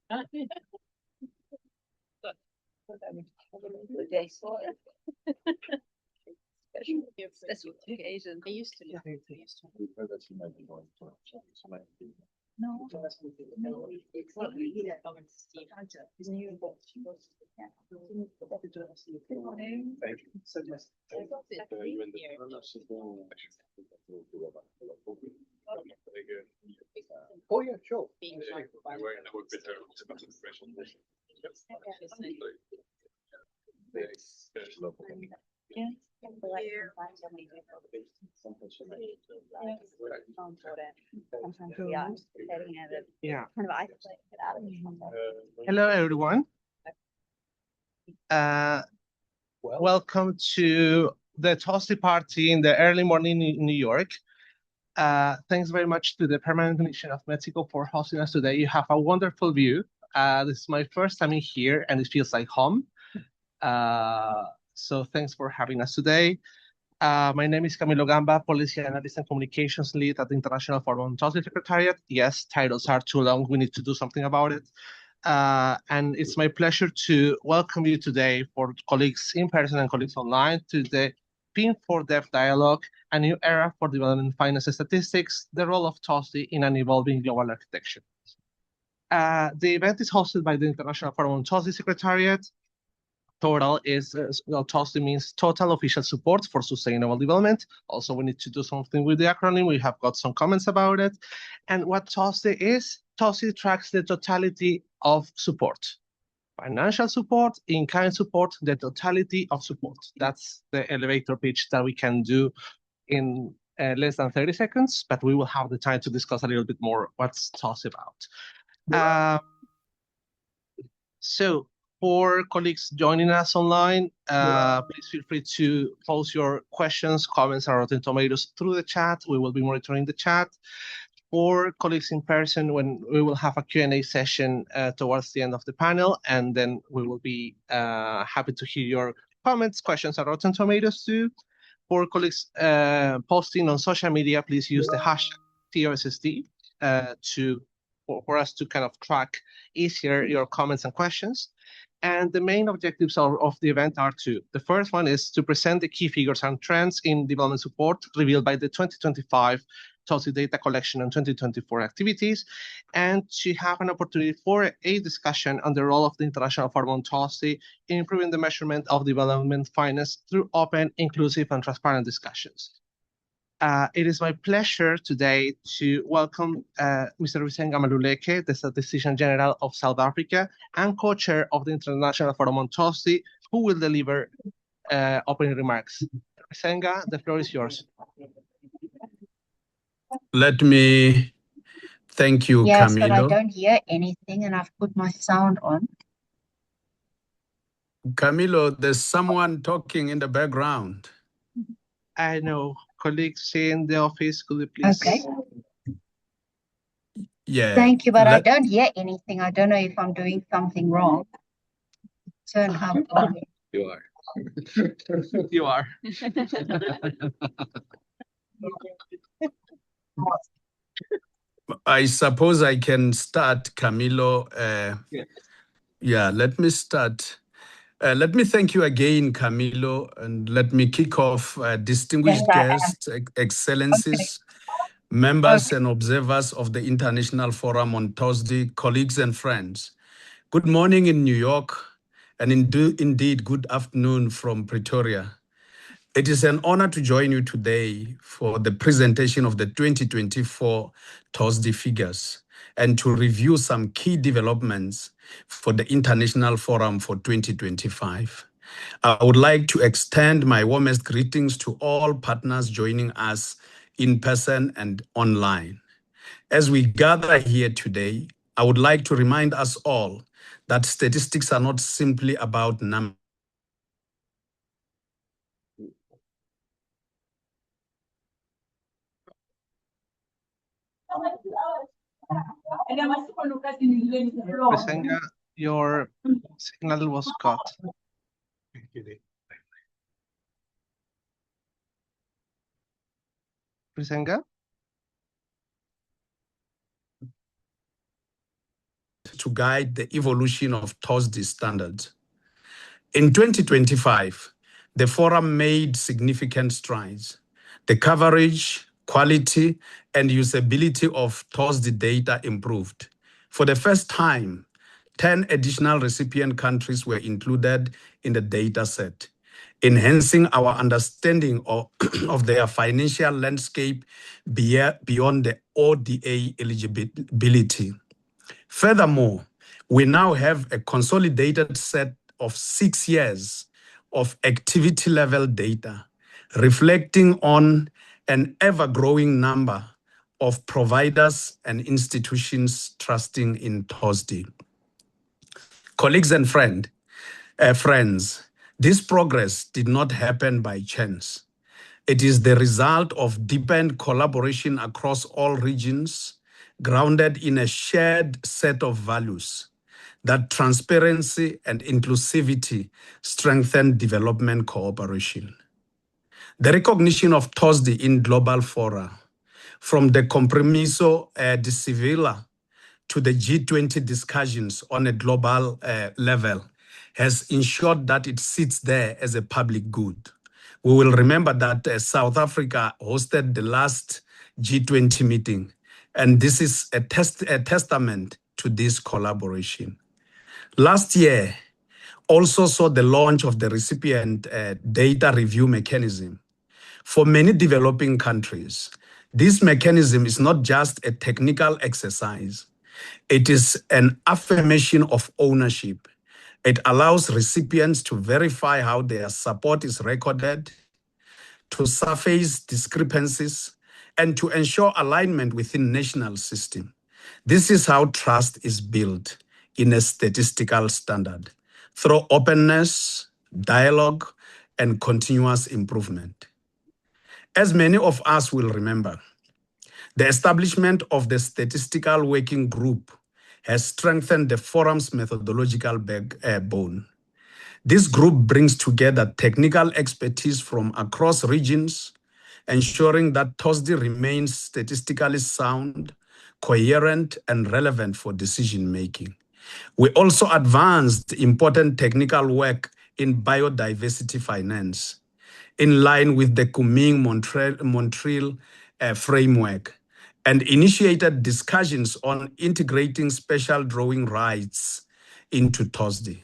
Special occasion. They used to. No. Oh yeah, sure. Yeah. Hello, everyone. Welcome to the TOSSD party in the early morning in New York. Thanks very much to the Permanent Mission of Mexico for hosting us today. You have a wonderful view. This is my first time in here, and it feels like home. So thanks for having us today. My name is Camilo Gamba, Policy Analyst and Communications Lead at the International Forum on TOSSD Secretariat. Yes, titles are too long. We need to do something about it. And it's my pleasure to welcome you today for colleagues in person and colleagues online to the PIN4DEF Dialogue, a new era for development finance and statistics, the role of TOSSD in an evolving global architecture. The event is hosted by the International Forum on TOSSD Secretariat. Total is, TOSSD means Total Official Support for Sustainable Development. Also, we need to do something with the acronym. We have got some comments about it. And what TOSSD is, TOSSD tracks the totality of support. Financial support, in-kind support, the totality of support. That's the elevator pitch that we can do in less than 30 seconds, but we will have the time to discuss a little bit more what's TOSSD about. So, for colleagues joining us online, please feel free to post your questions, comments, or Rotten Tomatoes through the chat. We will be monitoring the chat. For colleagues in person, when we will have a Q&A session towards the end of the panel, and then we will be happy to hear your comments, questions, or Rotten Tomatoes too. For colleagues posting on social media, please use the hashtag TOSSD for us to kind of track easier your comments and questions. And the main objectives of the event are two. The first one is to present the key figures and trends in development support revealed by the 2025 TOSSD data collection and 2024 activities, and to have an opportunity for a discussion on the role of the International Forum on TOSSD in improving the measurement of development finance through open, inclusive, and transparent discussions. It is my pleasure today to welcome Mr. Risenga Maluleke, the Statistician-General of South Africa and co-chair of the International Forum on TOSSD, who will deliver opening remarks. Risenga, the floor is yours. Let me thank you, yes, Camilo. But I don't hear anything, and I've put my sound on. Camilo, there's someone talking in the background. I know. Colleagues in the office, could you please? Okay. Yeah. Thank you, but I don't hear anything. I don't know if I'm doing something wrong. Turn up on. You are. You are. I suppose I can start, Camilo. Yes. Yeah, let me start. Let me thank you again, Camilo, and let me kick off distinguished guests, excellencies, members and observers of the International Forum on TOSSD, colleagues and friends. Good morning in New York, and indeed good afternoon from Pretoria. It is an honor to join you today for the presentation of the 2024 TOSSD figures and to review some key developments for the International Forum for 2025. I would like to extend my warmest greetings to all partners joining us in person and online. As we gather here today, I would like to remind us all that statistics are not simply about numbers. Risenga, your signal was cut. Risenga? to guide the evolution of TOSSD standards. In 2025, the forum made significant strides. The coverage, quality, and usability of TOSSD data improved. For the first time, 10 additional recipient countries were included in the data set, enhancing our understanding of their financial landscape beyond the ODA eligibility. Furthermore, we now have a consolidated set of 6 years of activity level data, reflecting on an ever-growing number of providers and institutions trusting in TOSSD. Colleagues and friends, this progress did not happen by chance. It is the result of deepened collaboration across all regions, grounded in a shared set of values that transparency and inclusivity strengthen development cooperation. The recognition of TOSSD in global fora, from the Compromiso de Sevilla to the G20 discussions on a global level, has ensured that it sits there as a public good. We will remember that South Africa hosted the last G20 meeting, and this is a testament to this collaboration. Last year also saw the launch of the recipient data review mechanism. For many developing countries, this mechanism is not just a technical exercise. It is an affirmation of ownership. It allows recipients to verify how their support is recorded, to surface discrepancies, and to ensure alignment within national system. This is how trust is built in a statistical standard, through openness, dialogue, and continuous improvement. As many of us will remember, the establishment of the Statistical Working Group has strengthened the forum's methodological backbone. This group brings together technical expertise from across regions, ensuring that TOSSD remains statistically sound, coherent, and relevant for decision-making. We also advanced important technical work in biodiversity finance, in line with the Kunming-Montreal framework, and initiated discussions on integrating special drawing rights into TOSSD.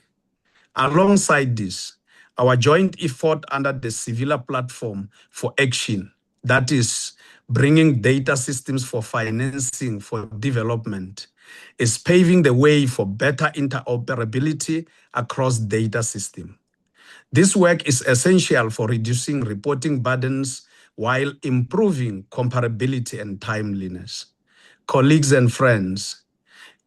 Alongside this, our joint effort under the Sevilla Platform for Action, that is, bringing data systems for financing for development, is paving the way for better interoperability across data systems. This work is essential for reducing reporting burdens while improving comparability and timeliness. Colleagues and friends,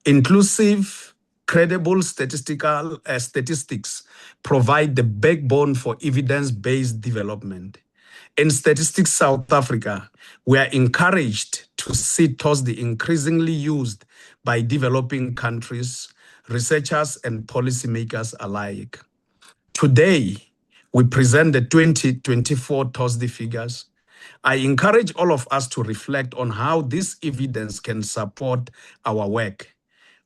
inclusive, credible statistics provide the backbone for evidence-based development. In Statistics South Africa, we are encouraged to see TOSSD increasingly used by developing countries, researchers, and policymakers alike. Today, we present the 2024 TOSSD figures. I encourage all of us to reflect on how this evidence can support our work,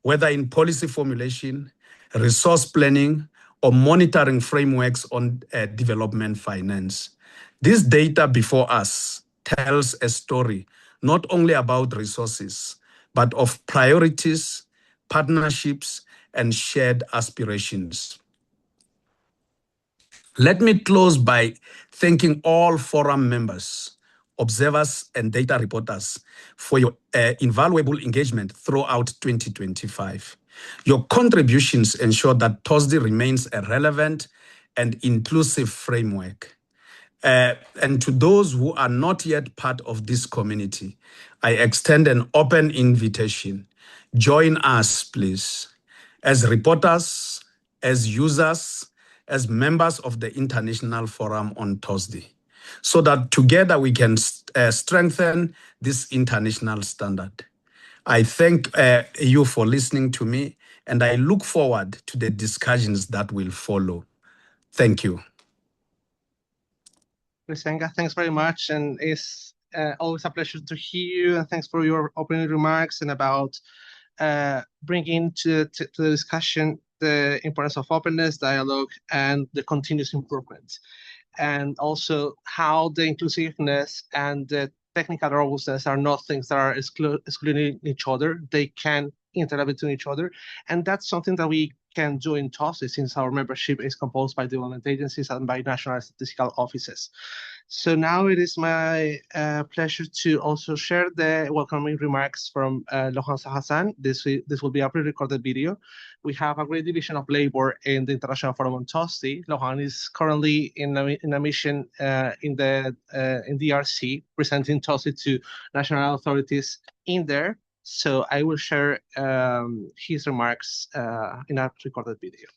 whether in policy formulation, resource planning, or monitoring frameworks on development finance. This data before us tells a story not only about resources, but of priorities, partnerships, and shared aspirations. Let me close by thanking all forum members, observers, and data reporters for your invaluable engagement throughout 2025. Your contributions ensure that TOSSD remains a relevant and inclusive framework. And to those who are not yet part of this community, I extend an open invitation. Join us, please, as reporters, as users, as members of the International Forum on TOSSD, so that together we can strengthen this international standard. I thank you for listening to me, and I look forward to the discussions that will follow. Thank you. Risenga, thanks very much, and it's always a pleasure to hear you, and thanks for your opening remarks and about bringing to the discussion the importance of openness, dialogue, and the continuous improvement, and also how the inclusiveness and the technical robustness are not things that are excluding each other. They can interact between each other, and that's something that we can do in TOSSD, since our membership is composed by development agencies and by national statistical offices. So now it is my pleasure to also share the welcoming remarks from Laurent Sarazin. This will be a pre-recorded video. We have a great division of labor in the International Forum on TOSSD. Laurent is currently in a mission in DRC, presenting TOSSD to national authorities in there. So I will share his remarks in a recorded video.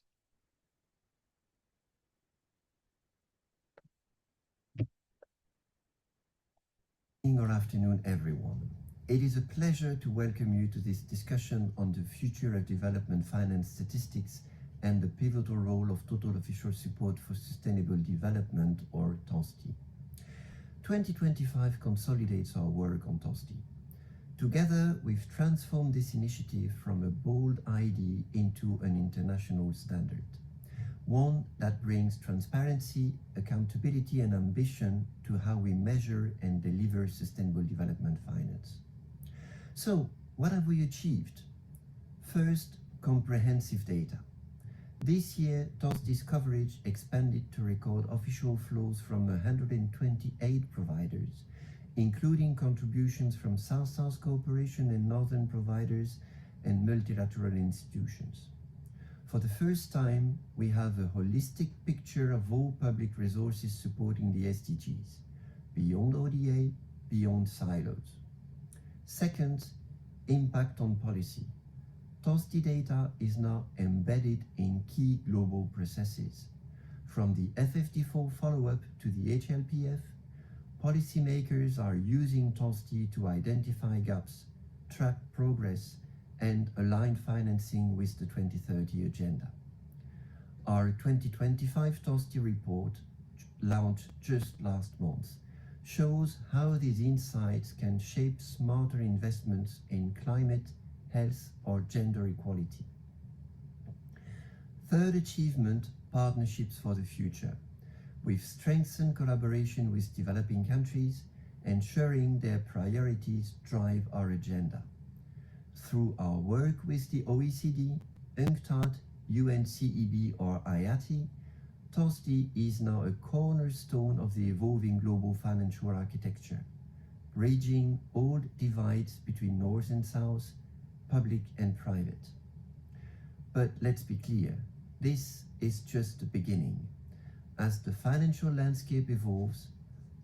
Good afternoon, everyone. It is a pleasure to welcome you to this discussion on the future of development finance statistics and the pivotal role of total official support for sustainable development, or TOSSD. 2025 consolidates our work on TOSSD. Together, we've transformed this initiative from a bold idea into an international standard, one that brings transparency, accountability, and ambition to how we measure and deliver sustainable development finance. So, what have we achieved? First, comprehensive data. This year, TOSSD's coverage expanded to record official flows from 128 providers, including contributions from South-South cooperation and northern providers and multilateral institutions. For the first time, we have a holistic picture of all public resources supporting the SDGs, beyond ODA, beyond silos. Second, impact on policy. TOSSD data is now embedded in key global processes. From the FfD Forum follow-up to the HLPF, policymakers are using TOSSD to identify gaps, track progress, and align financing with the 2030 agenda. Our 2025 TOSSD report, launched just last month, shows how these insights can shape smarter investments in climate, health, or gender equality. Third achievement, partnerships for the future. We've strengthened collaboration with developing countries, ensuring their priorities drive our agenda. Through our work with the OECD, UNCTAD, UNCEB, or IATI, TOSSD is now a cornerstone of the evolving global financial architecture, bridging old divides between North and South, public and private. But let's be clear, this is just the beginning. As the financial landscape evolves,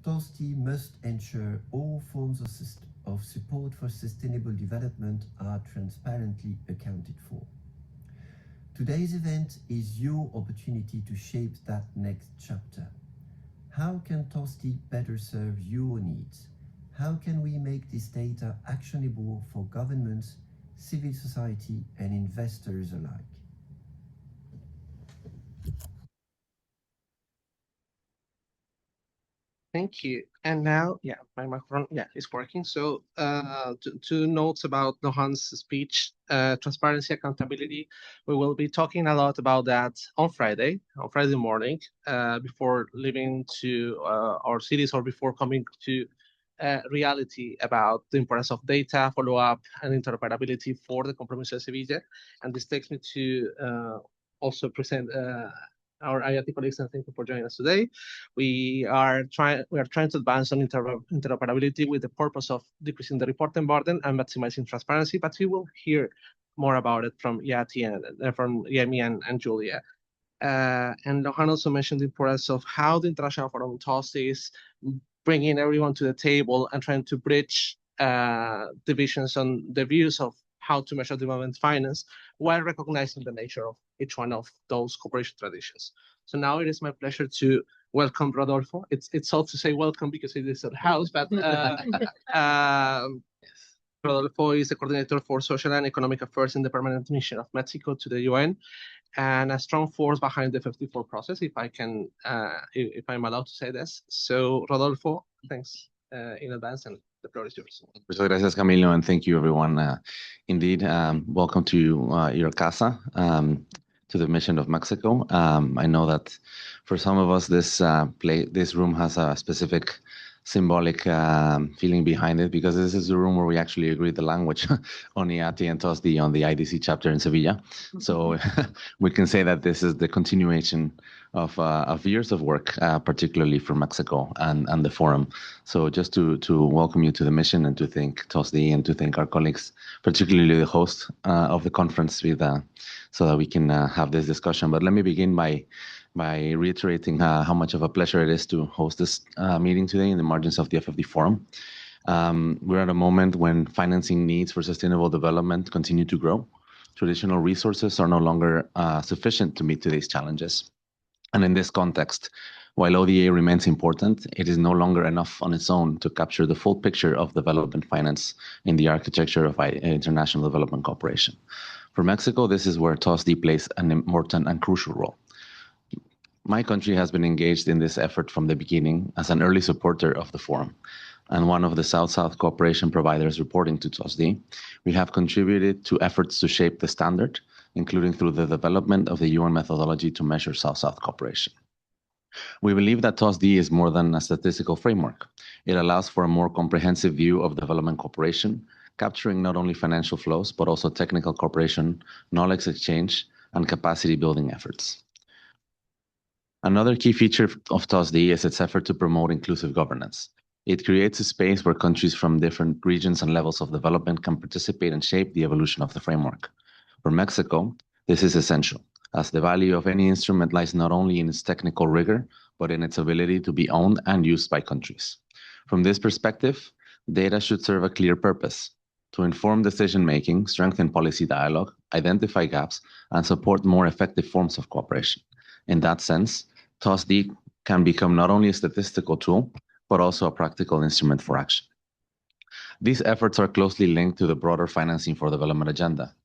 TOSSD must ensure all forms of support for sustainable development are transparently accounted for. Today's event is your opportunity to shape that next chapter. How can TOSSD better serve your needs? How can we make this data actionable for governments, civil society, and investors alike? Thank you. And now, my microphone, is working. So two notes about Laurent's speech, transparency, accountability. We will be talking a lot about that on Friday morning, before leaving to our cities or before coming to reality about the importance of data, follow-up, and interoperability for the Compromiso de Sevilla. And this takes me to also present our IAT colleagues, and thank you for joining us today. We are trying to advance on interoperability with the purpose of decreasing the reporting burden and maximizing transparency, but we will hear more about it from Yati and from Yemi and Julia. And Laurent also mentioned the importance of how the International Forum on TOSSD is bringing everyone to the table and trying to bridge divisions on the views of how to measure development finance while recognizing the nature of each one of those cooperation traditions. So now it is my pleasure to welcome Rodolfo. It's all to say welcome because it is at the house, but Rodolfo is the coordinator for social and economic affairs in the permanent mission of Mexico to the UN, and a strong force behind the FfD Forum process, if I'm allowed to say this. So Rodolfo, thanks in advance, and The floor is yours. Muchas gracias, Camilo, and thank you, everyone. Indeed, welcome to your casa, to the mission of Mexico. I know that for some of us, this room has a specific symbolic feeling behind it, because this is the room where we actually agreed the language on IATI and TOSSD on the IDC chapter in Sevilla. So we can say that this is the continuation of years of work, particularly for Mexico and the forum. So just to welcome you to the mission and to thank TOSSD and to thank our colleagues, particularly the host of the conference, so that we can have this discussion. But let me begin by reiterating how much of a pleasure it is to host this meeting today in the margins of the FfD Forum. We're at a moment when financing needs for sustainable development continue to grow. Traditional resources are no longer sufficient to meet today's challenges. And in this context, while ODA remains important, it is no longer enough on its own to capture the full picture of development finance in the architecture of international development cooperation. For Mexico, this is where TOSSD plays an important and crucial role. My country has been engaged in this effort from the beginning as an early supporter of the forum, and one of the South-South cooperation providers reporting to TOSSD. We have contributed to efforts to shape the standard, including through the development of the UN methodology to measure South-South cooperation. We believe that TOSSD is more than a statistical framework. It allows for a more comprehensive view of development cooperation, capturing not only financial flows, but also technical cooperation, knowledge exchange, and capacity building efforts. Another key feature of TOSSD is its effort to promote inclusive governance. It creates a space where countries from different regions and levels of development can participate and shape the evolution of the framework. For Mexico, this is essential, as the value of any instrument lies not only in its technical rigor, but in its ability to be owned and used by countries. From this perspective, data should serve a clear purpose: to inform decision-making, strengthen policy dialogue, identify gaps, and support more effective forms of cooperation. In that sense, TOSSD can become not only a statistical tool, but also a practical instrument for action. These efforts are closely linked to the broader financing for development agenda.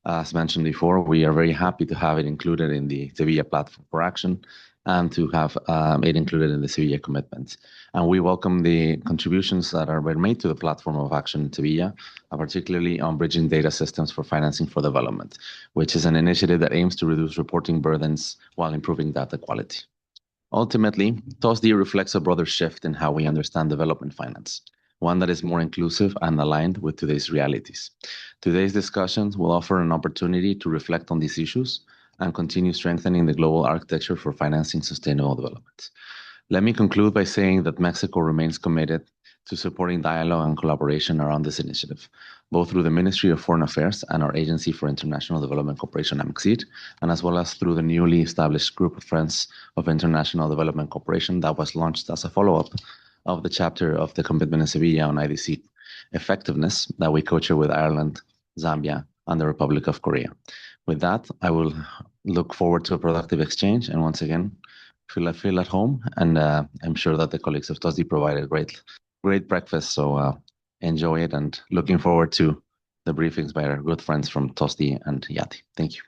As mentioned before, we are very happy to have it included in the Sevilla Platform for Action and to have it included in the Sevilla commitments. And we welcome the contributions that are made to the Platform of Action in Sevilla, particularly on bridging data systems for financing for development, which is an initiative that aims to reduce reporting burdens while improving data quality. Ultimately, TOSSD reflects a broader shift in how we understand development finance, one that is more inclusive and aligned with today's realities. Today's discussions will offer an opportunity to reflect on these issues and continue strengthening the global architecture for financing sustainable development. Let me conclude by saying that Mexico remains committed to supporting dialogue and collaboration around this initiative, both through the Ministry of Foreign Affairs and our Agency for International Development Cooperation, AMICID, and as well as through the newly established Group of Friends of International Development Cooperation that was launched as a follow-up of the chapter of the commitment in Sevilla on IDC effectiveness that we co-chair with Ireland, Zambia, and the Republic of Korea. With that, I will look forward to a productive exchange, and once again, feel at home, and I'm sure that the colleagues of TOSSD provided great breakfast, so enjoy it, and looking forward to the briefings by our good friends from TOSSD and IATI. Thank you.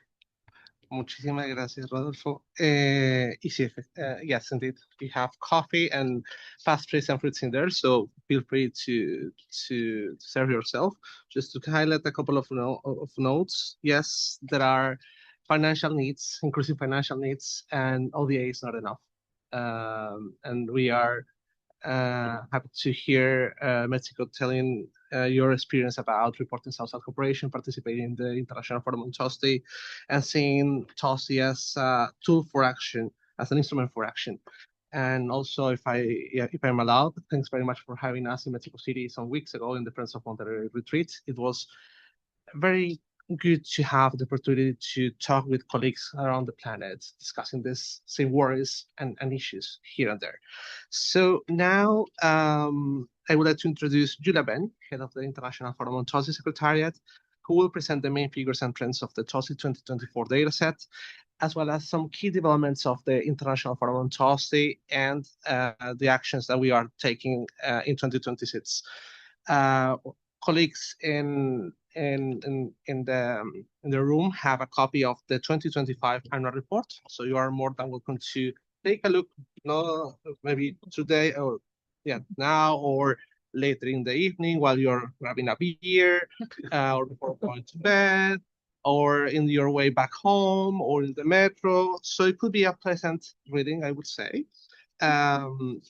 Muchísimas gracias, Rodolfo. Yes, indeed, we have coffee and pastries and fruits in there, so feel free to serve yourself. Just to highlight a couple of notes. Yes, there are financial needs, inclusive financial needs, and ODA is not enough. And we are happy to hear Mexico telling your experience about reporting South-South cooperation, participating in the International Forum on TOSSD, and seeing TOSSD as a tool for action, as an instrument for action. And also, if I'm allowed, thanks very much for having us in Mexico City some weeks ago in the Friends of Monterrey retreat. It was very good to have the opportunity to talk with colleagues around the planet, discussing these same worries and issues here and there. So now I would like to introduce Julia Ben, head of the International Forum on TOSSD Secretariat, who will present the main figures and trends of the TOSSD 2024 dataset, as well as some key developments of the International Forum on TOSSD and the actions that we are taking in 2026. Colleagues in the room have a copy of the 2025 annual report, so you are more than welcome to take a look, maybe today or now, or later in the evening while you're grabbing a beer, or before going to bed, or in your way back home, or in the metro. So it could be a pleasant reading, I would say. According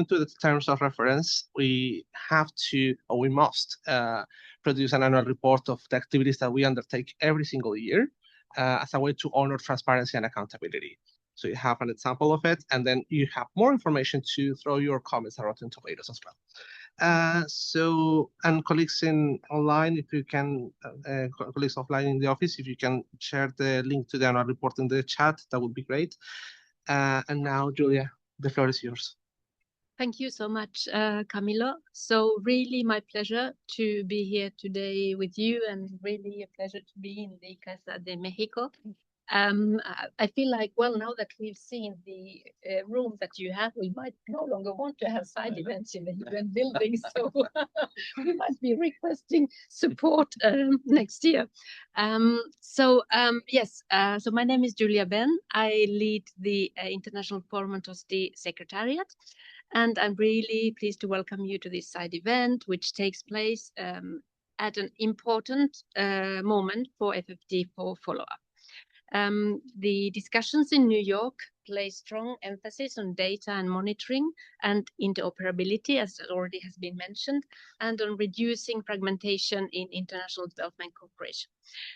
to the terms of reference, we have to, or we must, produce an annual report of the activities that we undertake every single year as a way to honor transparency and accountability. So you have an example of it, and then you have more information to throw your comments at Rotten Tomatoes as well. And colleagues online, if you can, colleagues offline in the office, if you can share the link to the annual report in the chat, that would be great. And now, Julia, the floor is yours. Thank you so much, Camilo. So really my pleasure to be here today with you, and really a pleasure to be in the Casa de Mexico. I feel like, well, now that we've seen the room that you have, we might no longer want to have side events in the UN building, so we might be requesting support next year. Yes, so my name is Julia Ben. I lead the International Forum on TOSSD Secretariat, and I'm really pleased to welcome you to this side event, which takes place at an important moment for FfD for follow-up. The discussions in New York place strong emphasis on data and monitoring and interoperability, as already has been mentioned, and on reducing fragmentation in international development cooperation.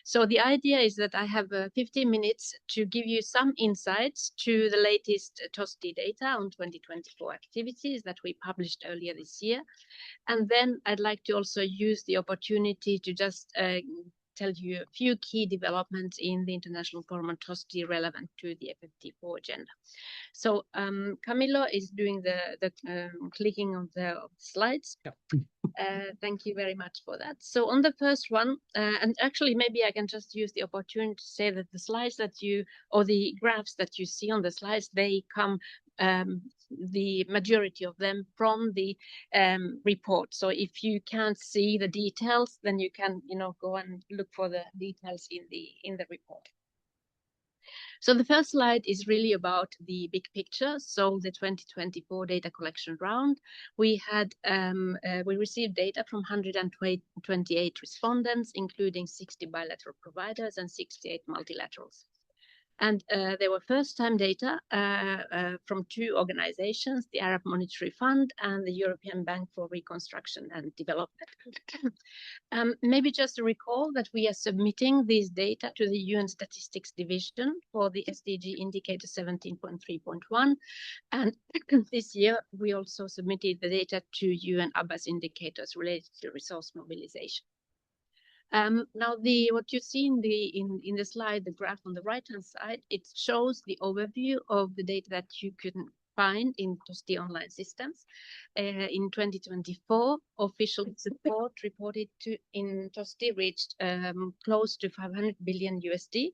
So the idea is that I have 15 minutes to give you some insights to the latest TOSSD data on 2024 activities that we published earlier this year. And then I'd like to also use the opportunity to just tell you a few key developments in the International Forum on TOSSD relevant to the FfD4 agenda. So Camilo is doing the clicking of the slides. Yeah. Thank you very much for that. So on the first one, and actually maybe I can just use the opportunity to say that the slides that you, or the graphs that you see on the slides, they come, the majority of them from the report. So if you can't see the details, then you can, go and look for the details in the report. So the first slide is really about the big picture. So the 2024 data collection round, we had we received data from 128 respondents, including 60 bilateral providers and 68 multilaterals. And there were first-time data from two organizations, the Arab Monetary Fund and the European Bank for Reconstruction and Development. Maybe just to recall that we are submitting these data to the UN Statistics Division for the SDG indicator 17.3.1. And this year, we also submitted the data to UN ABAS indicators related to resource mobilization. Now, what you see in the slide, the graph on the right-hand side, it shows the overview of the data that you can find in TOSSD online systems. In 2024, official support reported in TOSSD reached close to 500 billion USD,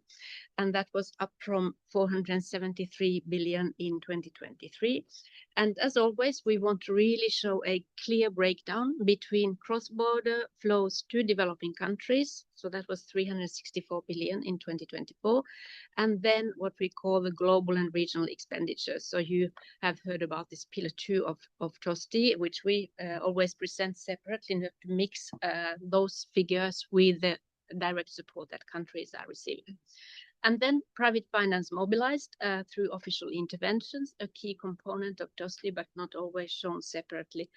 and that was up from 473 billion in 2023. And as always, we want to really show a clear breakdown between cross-border flows to developing countries. So that was 364 billion in 2024. And then what we call the global and regional expenditures. So you have heard about this pillar 2 of TOSSD, which we always present separately to mix those figures with the direct support that countries are receiving. And then private finance mobilized through official interventions, a key component of TOSSD, but not always shown separately,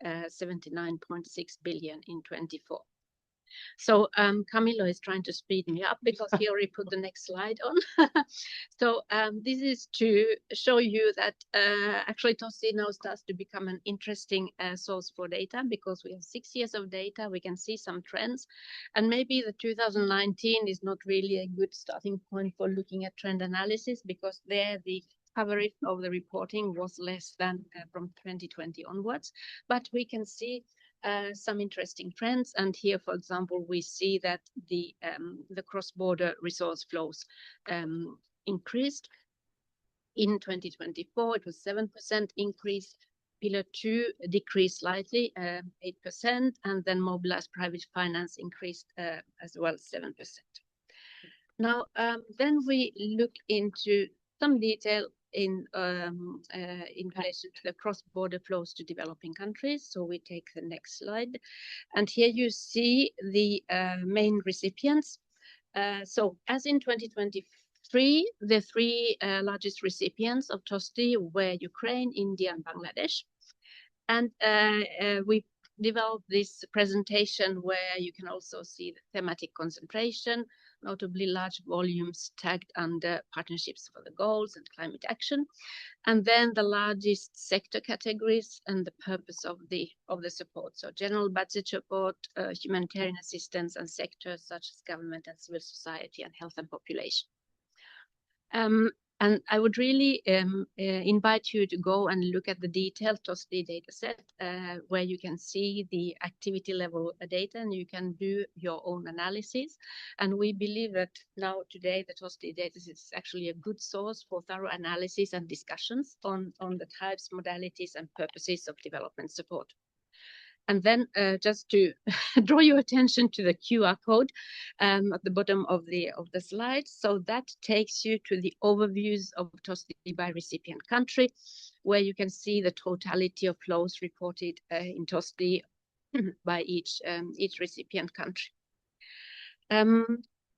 79.6 billion in 24. So Camilo is trying to speed me up because he already put the next slide on. So this is to show you that actually TOSSD now starts to become an interesting source for data, because we have 6 years of data, we can see some trends, and maybe the 2019 is not really a good starting point for looking at trend analysis, because there the coverage of the reporting was less than from 2020 onwards, but we can see some interesting trends. And here, for example, we see that the cross-border resource flows increased. In 2024, it was 7% increase. Pillar 2 decreased slightly, 8%, and then mobilized private finance increased as well, 7%. Now, then we look into some detail in relation to the cross-border flows to developing countries. So we take the next slide. And here you see the main recipients. So as in 2023, the three largest recipients of TOSSD were Ukraine, India, and Bangladesh. And we developed this presentation where you can also see the thematic concentration, notably large volumes tagged under partnerships for the goals and climate action, and then the largest sector categories and the purpose of the support. So general budget support, humanitarian assistance, and sectors such as government and civil society and health and population. And I would really invite you to go and look at the detailed TOSSD dataset, where you can see the activity level data and you can do your own analysis. And we believe that now today the TOSSD dataset is actually a good source for thorough analysis and discussions on the types, modalities, and purposes of development support. And then just to draw your attention to the QR code at the bottom of the slide. So that takes you to the overviews of TOSSD by recipient country, where you can see the totality of flows reported in TOSSD by each recipient country.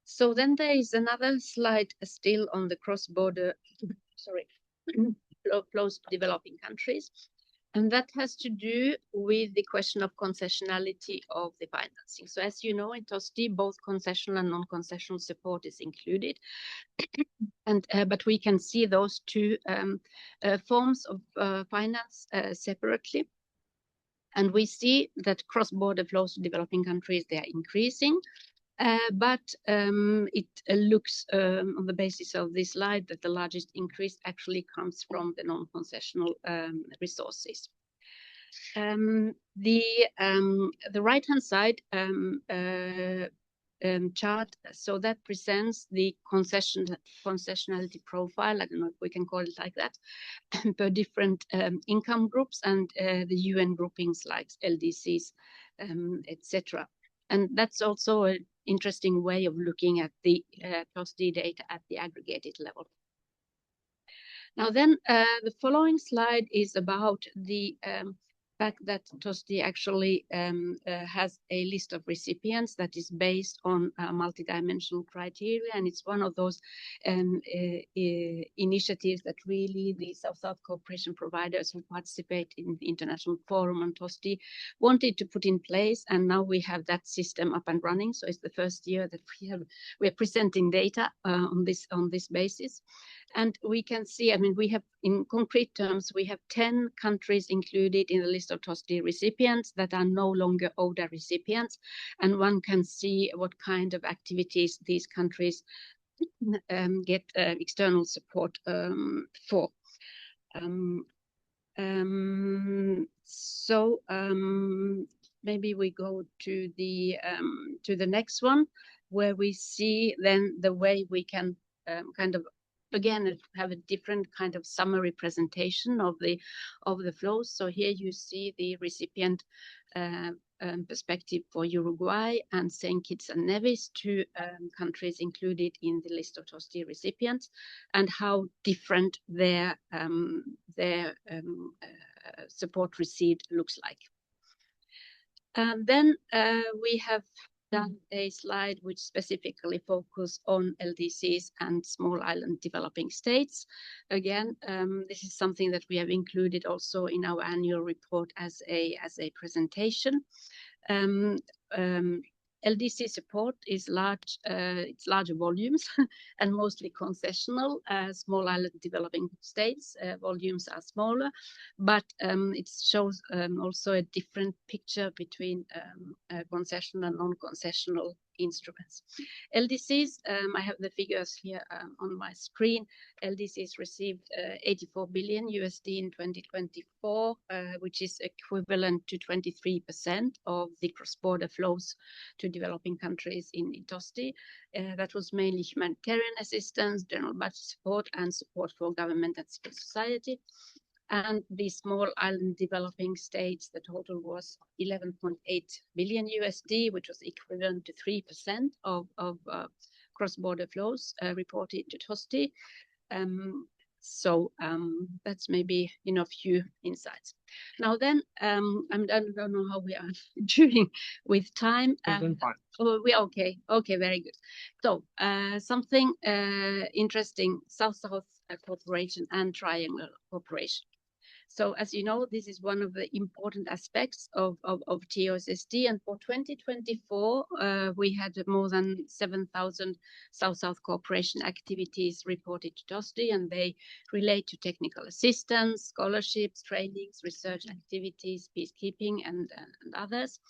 So then there is another slide still on the cross-border, flows to developing countries. And that has to do with the question of concessionality of the financing. So as you know, in TOSSD, both concessional and non-concessional support is included. And but we can see those two forms of finance separately. And we see that cross-border flows to developing countries, they are increasing. But it looks on the basis of this slide that the largest increase actually comes from the non-concessional resources. The right-hand side chart, so that presents the concessionality profile, I don't know if we can call it like that, per different income groups and the UN groupings like LDCs, etc. And that's also an interesting way of looking at the TOSSD data at the aggregated level. Now then, the following slide is about the fact that TOSSD actually has a list of recipients that is based on multidimensional criteria, and it's one of those initiatives that really the South-South cooperation providers who participate in the International Forum on TOSSD wanted to put in place, and now we have that system up and running. So it's the first year that we are presenting data on this basis. And we can see, I mean, we have, in concrete terms, we have 10 countries included in the list of TOSSD recipients that are no longer ODA recipients. And one can see what kind of activities these countries get external support for. Maybe we go to the next one, where we see then the way we can kind of again have a different kind of summary presentation of the flows. So here you see the recipient perspective for Uruguay and St. Kitts and Nevis, two countries included in the list of TOSSD recipients, and how different their support received looks like. And then we have done a slide which specifically focus on LDCs and small island developing states. Again, this is something that we have included also in our annual report as a presentation. LDC support is large, it's larger volumes and mostly concessional. Small island developing states, volumes are smaller, but it shows also a different picture between concessional and non-concessional instruments. LDCs, I have the figures here on my screen. LDCs received $84 billion in 2024, which is equivalent to 23% of the cross-border flows to developing countries in TOSSD. That was mainly humanitarian assistance, general budget support, and support for government and civil society. And the small island developing states, the total was $11.8 billion, which was equivalent to 3% of cross-border flows reported to TOSSD. So that's maybe a few insights. Now then, I don't know how we are doing with time. Oh, we okay. Okay, very good. So something interesting: South-South cooperation and triangle cooperation. So as you know, this is one of the important aspects of TOSSD. And for 2024, we had more than 7,000 South-South cooperation activities reported to TOSSD, and they relate to technical assistance, scholarships, trainings, research activities, peacekeeping, and others.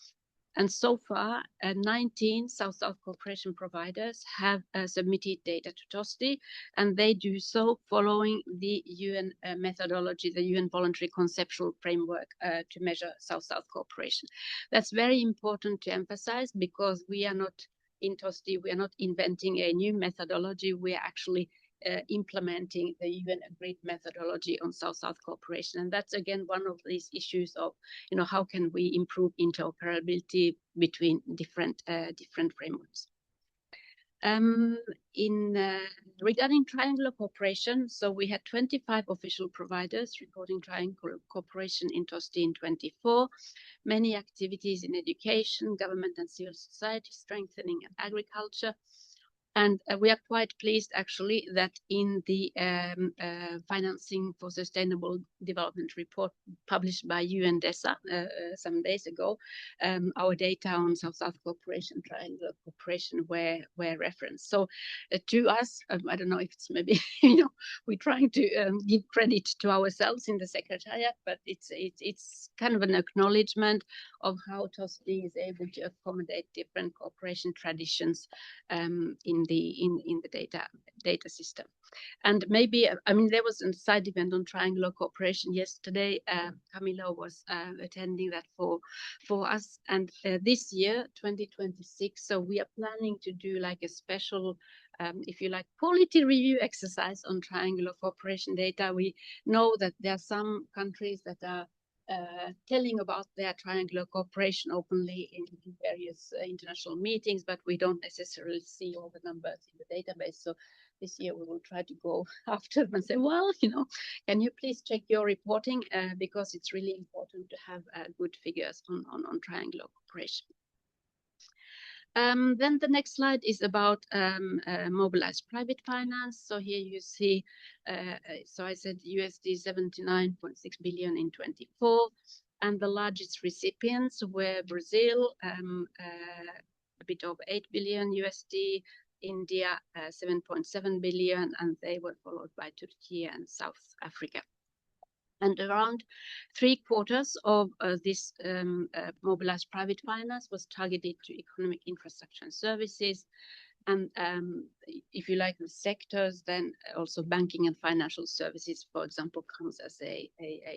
And so far, 19 South-South cooperation providers have submitted data to TOSSD, and they do so following the UN methodology, the UN voluntary conceptual framework to measure South-South cooperation. That's very important to emphasize, because we are not in TOSSD, we are not inventing a new methodology. We are actually implementing the UN agreed methodology on South-South cooperation. And that's again one of these issues of, how can we improve interoperability between different frameworks. Regarding triangular cooperation, so we had 25 official providers reporting triangular cooperation in TOSSD in 24, many activities in education, government and civil society, strengthening and agriculture. And we are quite pleased, actually, that in the Financing for Sustainable Development report published by UNDESA some days ago, our data on South-South cooperation, triangular cooperation were referenced. So to us, I don't know if it's maybe, we're trying to give credit to ourselves in the Secretariat, but it's kind of an acknowledgement of how TOSSD is able to accommodate different cooperation traditions in the data system. And maybe, there was a side event on triangular cooperation yesterday. Camilo was attending that for us. And this year, 2026, so we are planning to do like a special, if you like, quality review exercise on triangular cooperation data. We know that there are some countries that are telling about their triangular cooperation openly in various international meetings, but we don't necessarily see all the numbers in the database. So this year we will try to go after them and say, well, can you please check your reporting, because it's really important to have good figures on triangular cooperation. Then the next slide is about mobilized private finance. So here you see, so I said USD 79.6 billion in 24, and the largest recipients were Brazil, a bit over 8 billion USD, India 7.7 billion, and they were followed by Turkey and South Africa. And around 3/4 of this mobilized private finance was targeted to economic infrastructure and services. And if you like the sectors, then also banking and financial services, for example, comes as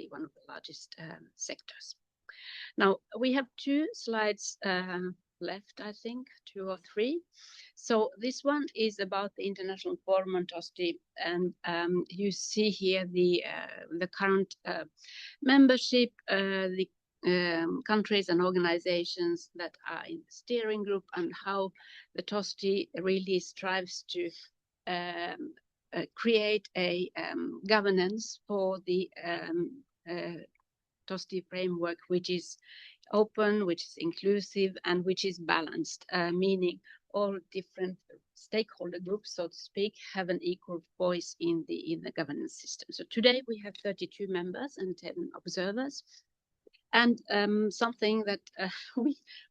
one of the largest sectors. Now, we have 2 slides left, I think, 2 or 3. So this one is about the International Forum on TOSSD, and you see here the current membership, the countries and organizations that are in the steering group, and how the TOSSD really strives to create a governance for the TOSSD framework, which is open, which is inclusive, and which is balanced, meaning all different stakeholder groups, so to speak, have an equal voice in the governance system. So today we have 32 members and 10 observers. And something that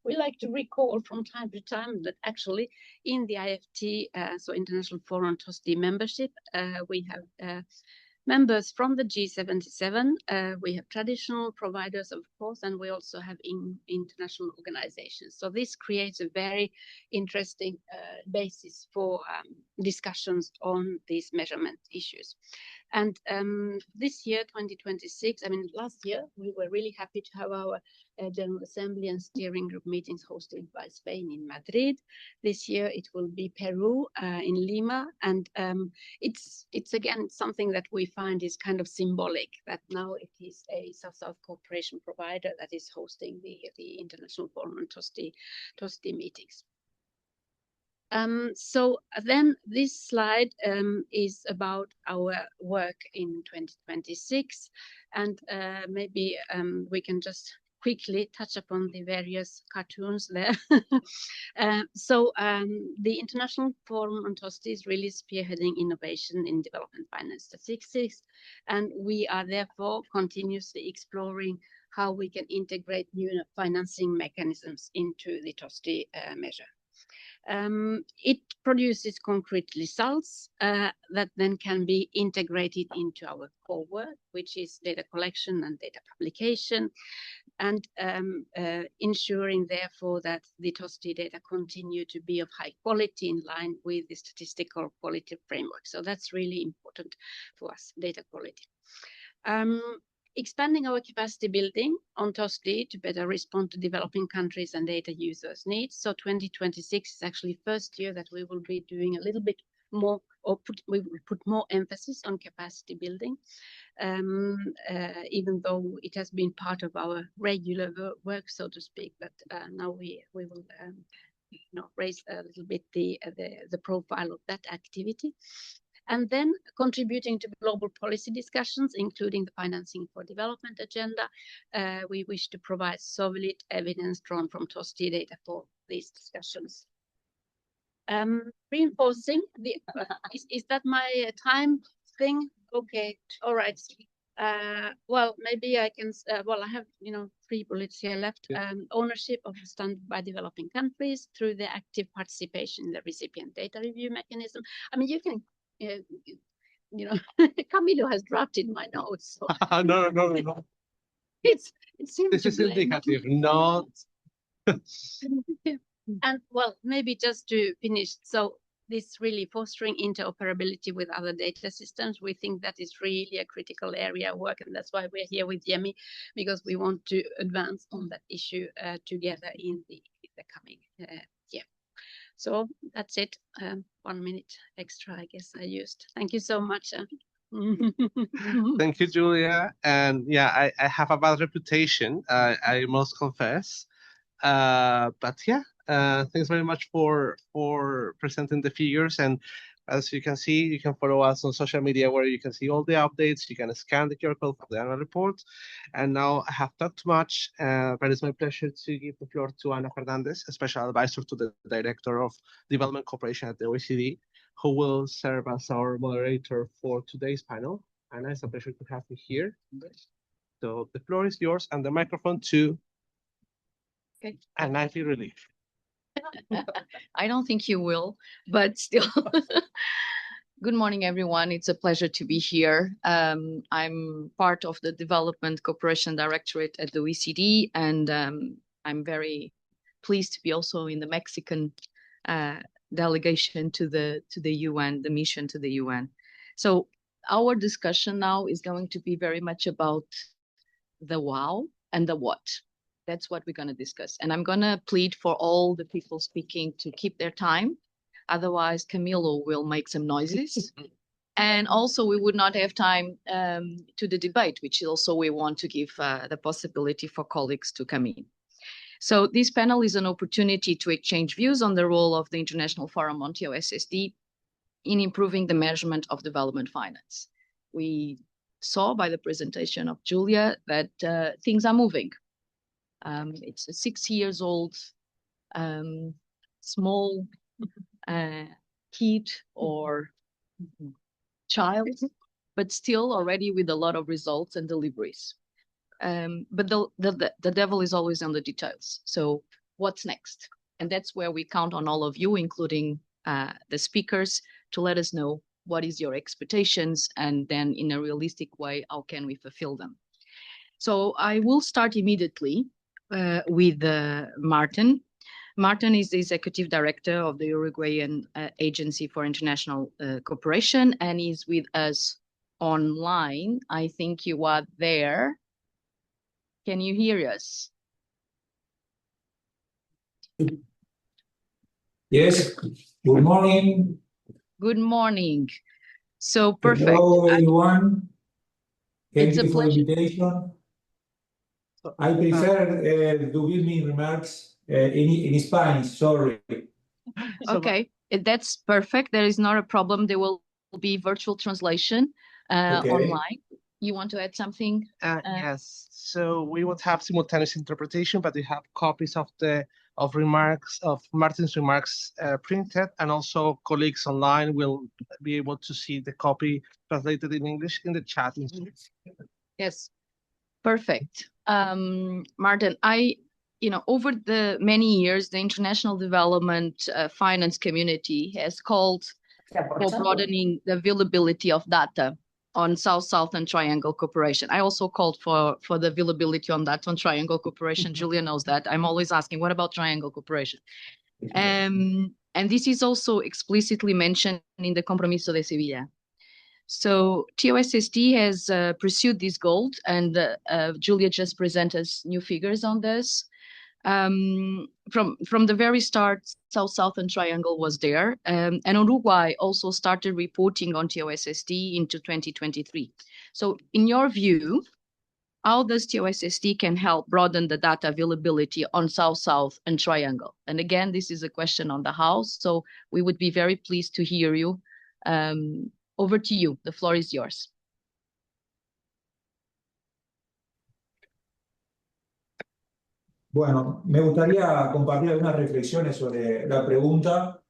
we like to recall from time to time, that actually in the IFT, so International Forum on TOSSD membership, we have members from the G77, we have traditional providers, of course, and we also have international organizations. So this creates a very interesting basis for discussions on these measurement issues. And this year, 2026, last year, we were really happy to have our General Assembly and steering group meetings hosted by Spain in Madrid. This year, it will be Peru in Lima. And it's again something that we find is kind of symbolic, that now it is a South-South cooperation provider that is hosting the International Forum on TOSSD meetings. So then this slide is about our work in 2026, and maybe we can just quickly touch upon the various cartoons there. The International Forum on TOSSD is really spearheading innovation in development finance statistics, and we are therefore continuously exploring how we can integrate new financing mechanisms into the TOSSD measure. It produces concrete results that then can be integrated into our core work, which is data collection and data publication, and ensuring therefore that the TOSSD data continue to be of high quality in line with the statistical quality framework. So that's really important for us, data quality. Expanding our capacity building on TOSSD to better respond to developing countries and data users' needs. So 2026 is actually first year that we will be doing a little bit more, or we will put more emphasis on capacity building, even though it has been part of our regular work, so to speak. But now we will raise a little bit the profile of that activity. And then contributing to global policy discussions, including the Financing for Development agenda, we wish to provide solid evidence drawn from TOSSD data for these discussions. Reinforcing the, is that my time thing? Okay, all right. Well, maybe I can, well, I have, 3 bullets here left. Yeah. Ownership of standard by developing countries through the active participation in the recipient data review mechanism. I mean, you can, Camilo has drafted my notes. So. No. This is indicative, not. And well, maybe just to finish, so this really fostering interoperability with other data systems, we think that is really a critical area of work, and that's why we're here with Yemi, because we want to advance on that issue together in the coming year. So that's it. 1 minute extra, I guess I used. Thank you so much. Thank you, Julia. And yeah, I have a bad reputation, I must confess. But yeah, thanks very much for presenting the figures. And as you can see, you can follow us on social media where you can see all the updates. You can scan the QR code for the annual report. And now I have talked too much, but it's my pleasure to give the floor to Ana Fernandez, a special advisor to the Director of Development Cooperation at the OECD, who will serve as our moderator for today's panel. Ana, it's a pleasure to have you here. So the floor is yours and the microphone too. Okay. And I feel relief. I don't think you will, but still. Good morning, everyone. It's a pleasure to be here. I'm part of the Development Cooperation Directorate at the OECD, and I'm very pleased to be also in the Mexican delegation to the UN, the mission to the UN. So our discussion now is going to be very much about the how and the what. That's what we're going to discuss. And I'm going to plead for all the people speaking to keep their time. Otherwise, Camilo will make some noises. And also, we would not have time to the debate, which also we want to give the possibility for colleagues to come in. So this panel is an opportunity to exchange views on the role of the International Forum on TOSSD in improving the measurement of development finance. We saw by the presentation of Julia that things are moving. It's a 6 years old small kid or child, but still already with a lot of results and deliveries. But the devil is always on the details. So what's next? And that's where we count on all of you, including the speakers, to let us know what is your expectations, and then in a realistic way, how can we fulfill them? So I will start immediately with Martin. Martin is the Executive Director of the Uruguayan Agency for International Cooperation, and is with us online. I think you are there. Can you hear us? Yes, good morning. Good morning. So perfect. Hello, everyone. Thank you for the pleasure. invitation. I prefer to give me remarks in Spanish, sorry. Okay. that's perfect. There is not a problem. There will be virtual translation online. You want to add something? Yes. So we won't have simultaneous interpretation, but we have copies of Martin's remarks printed, and also colleagues online will be able to see the copy translated in English in the chat. Yes, perfect. Martin, over the many years, the international development finance community has called for broadening the availability of data on South-Southern Triangle cooperation. I also called for the availability on that on Triangle cooperation. Julia knows that. I'm always asking, what about Triangle cooperation? And this is also explicitly mentioned in the Compromiso de Sevilla. So TOSSD has pursued this goal, and Julia just presented us new figures on this. From the very start, South-Southern Triangle was there, and Uruguay also started reporting on TOSSD into 2023. So in your view, how does TOSSD can help broaden the data availability on South-South and Triangle? And again, this is a question on the House, so we would be very pleased to hear you. Over to you. The floor is yours. Bueno, me gustaría compartir algunas reflexiones sobre la pregunta.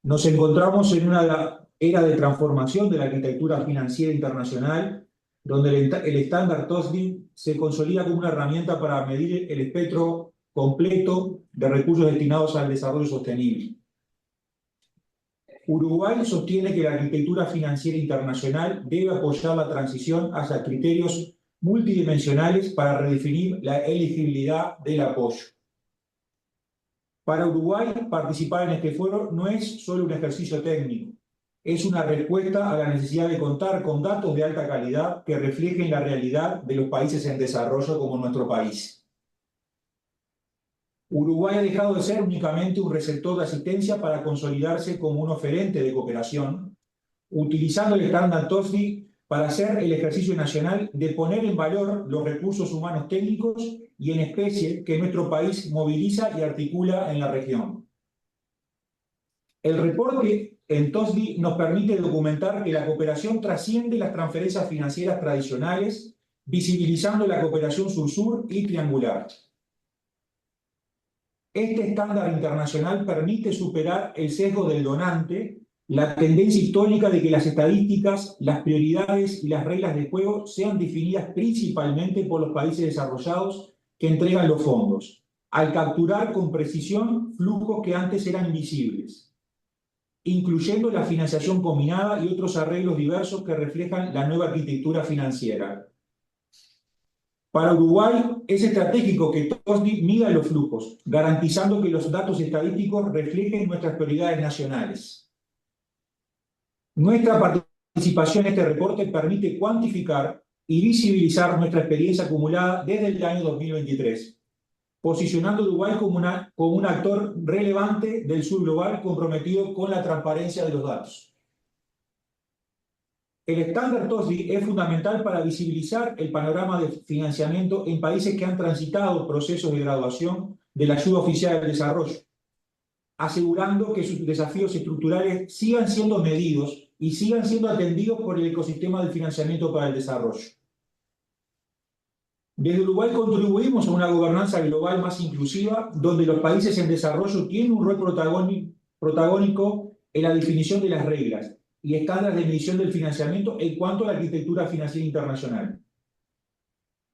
Nos encontramos en una era de transformación de la arquitectura financiera internacional, donde el estándar TOSSD se consolida como una herramienta para medir el espectro completo de recursos destinados al desarrollo sostenible. Uruguay sostiene que la arquitectura financiera internacional debe apoyar la transición hacia criterios multidimensionales para redefinir la elegibilidad del apoyo. Para Uruguay, participar en este foro no es solo un ejercicio técnico, es una respuesta a la necesidad de contar con datos de alta calidad que reflejen la realidad de los países en desarrollo como nuestro país. Uruguay ha dejado de ser únicamente un receptor de asistencia para consolidarse como un oferente de cooperación, utilizando el estándar TOSSD para hacer el ejercicio nacional de poner en valor los recursos humanos técnicos y en especie que nuestro país moviliza y articula en la región. El reporte en TOSSD nos permite documentar que la cooperación trasciende las transferencias financieras tradicionales, visibilizando la cooperación sur-sur y triangular. Este estándar internacional permite superar el sesgo del donante, la tendencia histórica de que las estadísticas, las prioridades y las reglas de juego sean definidas principalmente por los países desarrollados que entregan los fondos, al capturar con precisión flujos que antes eran invisibles, incluyendo la financiación combinada y otros arreglos diversos que reflejan la nueva arquitectura financiera. Para Uruguay es estratégico que TOSSD mida los flujos, garantizando que los datos estadísticos reflejen nuestras prioridades nacionales. Nuestra participación en este reporte permite cuantificar y visibilizar nuestra experiencia acumulada desde el año 2023, posicionando a Uruguay como un actor relevante del sur global comprometido con la transparencia de los datos. El estándar TOSSD es fundamental para visibilizar el panorama de financiamiento en países que han transitado procesos de graduación de la ayuda oficial al desarrollo, asegurando que sus desafíos estructurales sigan siendo medidos y sigan siendo atendidos por el ecosistema del financiamiento para el desarrollo. Desde Uruguay contribuimos a una gobernanza global más inclusiva, donde los países en desarrollo tienen un rol protagónico en la definición de las reglas y estándares de medición del financiamiento en cuanto a la arquitectura financiera internacional.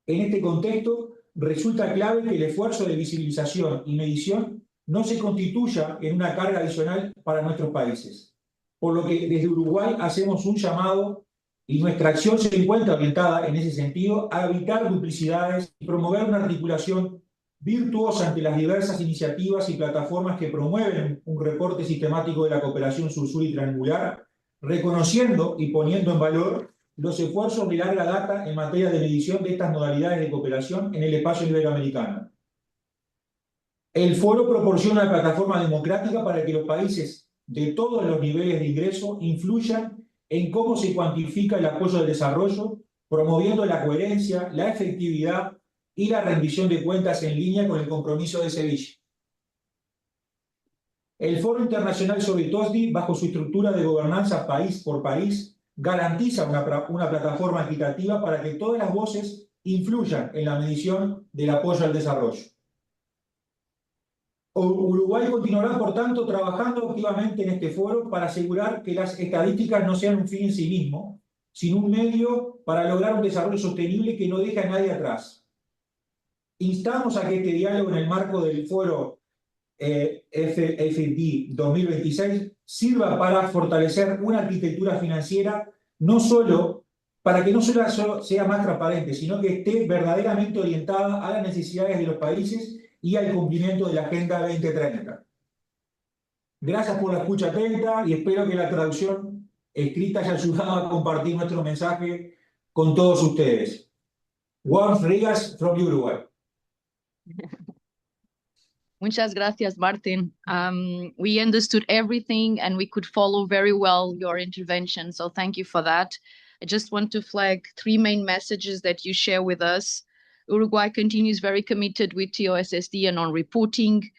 En este contexto, resulta clave que el esfuerzo de visibilización y medición no se constituya en una carga adicional para nuestros países, por lo que desde Uruguay hacemos un llamado y nuestra acción se encuentra orientada en ese sentido a evitar duplicidades y promover una articulación virtuosa ante las diversas iniciativas y plataformas que promueven un reporte sistemático de la cooperación sur-sur y triangular, reconociendo y poniendo en valor los esfuerzos de larga data en materia de medición de estas modalidades de cooperación en el espacio iberoamericano. El foro proporciona una plataforma democrática para que los países de todos los niveles de ingreso influyan en cómo se cuantifica el apoyo al desarrollo, promoviendo la coherencia, la efectividad y la rendición de cuentas en línea con el Compromiso de Sevilla. El Foro Internacional sobre TOSSD, bajo su estructura de gobernanza país por país, garantiza una plataforma equitativa para que todas las voces influyan en la medición del apoyo al desarrollo. Uruguay continuará, por tanto, trabajando activamente en este foro para asegurar que las estadísticas no sean un fin en sí mismo, sino un medio para lograr un desarrollo sostenible que no deje a nadie atrás. Instamos a que este diálogo en el marco del foro FfD 2026 sirva para fortalecer una arquitectura financiera para que no solo sea más transparente, sino que esté verdaderamente orientada a las necesidades de los países y al cumplimiento de la Agenda 2030. Gracias por la escucha atenta y espero que la traducción escrita haya ayudado a compartir nuestro mensaje con todos ustedes. Warm regards from Uruguay. Muchas gracias, Martin. We understood everything and we could follow very well your intervention. So thank you for that. I just want to flag 3 main messages that you share with us. Uruguay continues very committed with TOSSD and on reporting.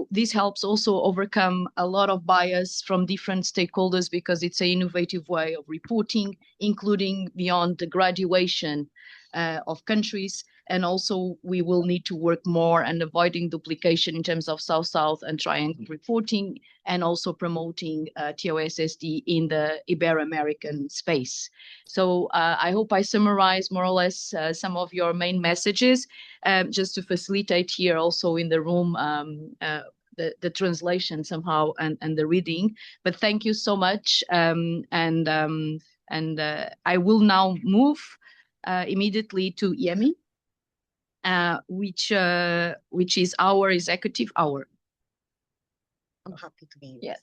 This helps also overcome a lot of bias from different stakeholders because it's an innovative way of reporting, including beyond the graduation of countries. And also we will need to work more and avoiding duplication in terms of South-South and triangle reporting, and also promoting TOSSD in the Ibero-American space. So I hope I summarize more or less some of your main messages, just to facilitate here also in the room the translation somehow and the reading. But thank you so much. I will now move immediately to Yemi. Which is our executive hour. I'm happy to be here.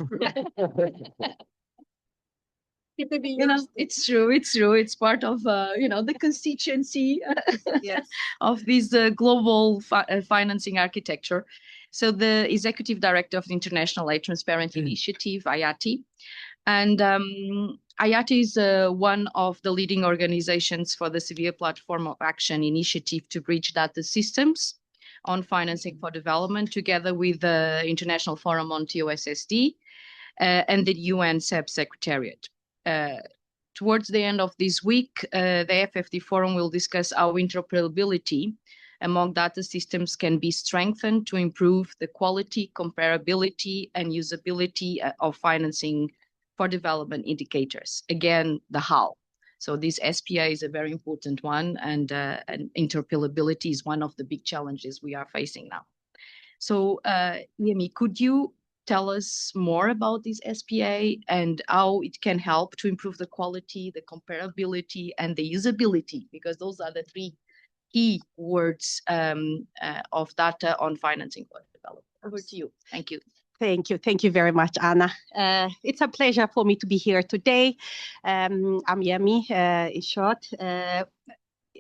Yes. It's true. It's part of the constituency Yes. of this global financing architecture. So the executive director of the International Aid Transparent Initiative, IATI, and IATI is one of the leading organizations for the Severe Platform of Action initiative to bridge data systems on financing for development, together with the International Forum on TOSSD and the UN SEB Secretariat. Towards the end of this week, the FfD Forum will discuss how interoperability among data systems can be strengthened to improve the quality, comparability, and usability of financing for development indicators. Again, the how. So this SPA is a very important one, and interoperability is one of the big challenges we are facing now. So, Yemi, could you tell us more about this SPA and how it can help to improve the quality, the comparability, and the usability? Because those are the 3 key words of data on financing for development. Over to you. Thank you. Thank you. Thank you very much, Anna. It's a pleasure for me to be here today. I'm Yemi, in short.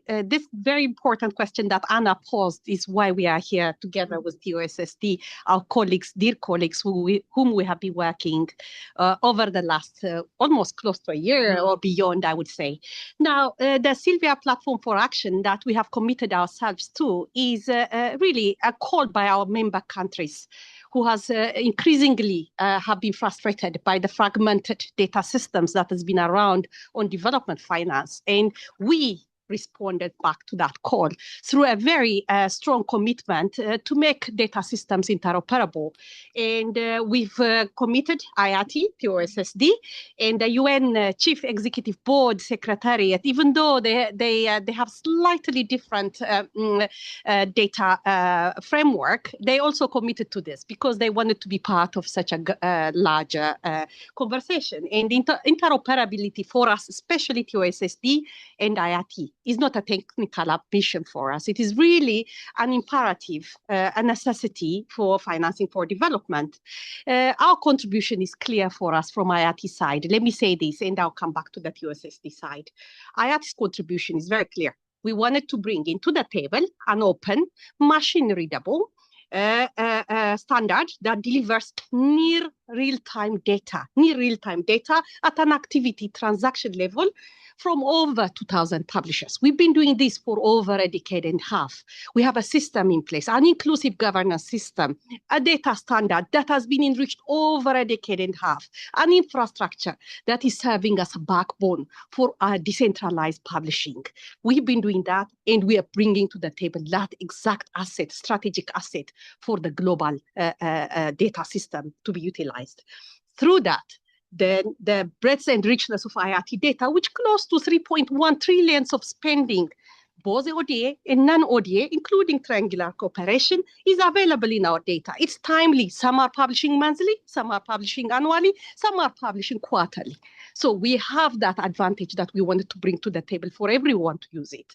This very important question that Anna posed is why we are here together with TOSSD, our colleagues, dear colleagues, whom we have been working over the last almost close to a year or beyond, I would say. Now, the Sylvia Platform for Action that we have committed ourselves to is really a call by our member countries, who has increasingly have been frustrated by the fragmented data systems that has been around on development finance. And we responded back to that call through a very strong commitment to make data systems interoperable. And we've committed IATI, TOSSD, and the UN Chief Executive Board Secretariat, even though they have slightly different data framework, they also committed to this because they wanted to be part of such a larger conversation. And interoperability for us, especially TOSSD and IATI, is not a technical ambition for us. It is really an imperative, a necessity for financing for development. Our contribution is clear for us from IATI side. Let me say this, and I'll come back to the TOSSD side. IATI's contribution is very clear. We wanted to bring into the table an open, machine-readable standard that delivers near real-time data at an activity transaction level from over 2,000 publishers. We've been doing this for over a decade and a half. We have a system in place, an inclusive governance system, a data standard that has been enriched over a decade and a half, an infrastructure that is serving as a backbone for our decentralized publishing. We've been doing that, and we are bringing to the table that exact asset, strategic asset for the global data system to be utilized. Through that, then the breadth and richness of IRT data, which close to 3.1 trillion of spending, both ODA and non-ODA, including triangular cooperation, is available in our data. It's timely. Some are publishing monthly, some are publishing annually, some are publishing quarterly. So we have that advantage that we wanted to bring to the table for everyone to use it.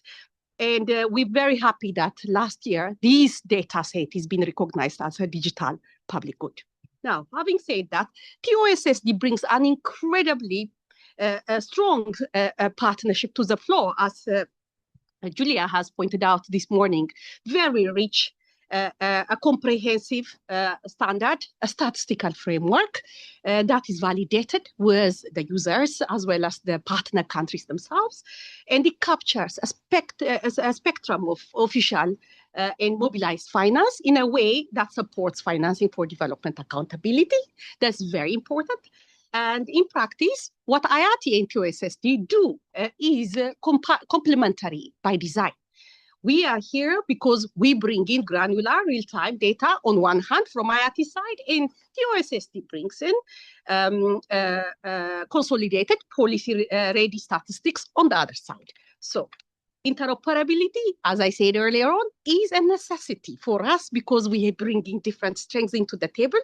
And we're very happy that last year, this data set has been recognized as a digital public good. Now, having said that, TOSSD brings an incredibly strong partnership to the floor, as Julia has pointed out this morning. Very rich, a comprehensive standard, a statistical framework that is validated with the users as well as the partner countries themselves. And it captures a spectrum of official and mobilized finance in a way that supports financing for development accountability. That's very important. And in practice, what IRT and TOSSD do is complementary by design. We are here because we bring in granular real-time data on one hand from IRT side, and TOSSD brings in consolidated policy-ready statistics on the other side. So interoperability, as I said earlier on, is a necessity for us because we are bringing different strengths into the table.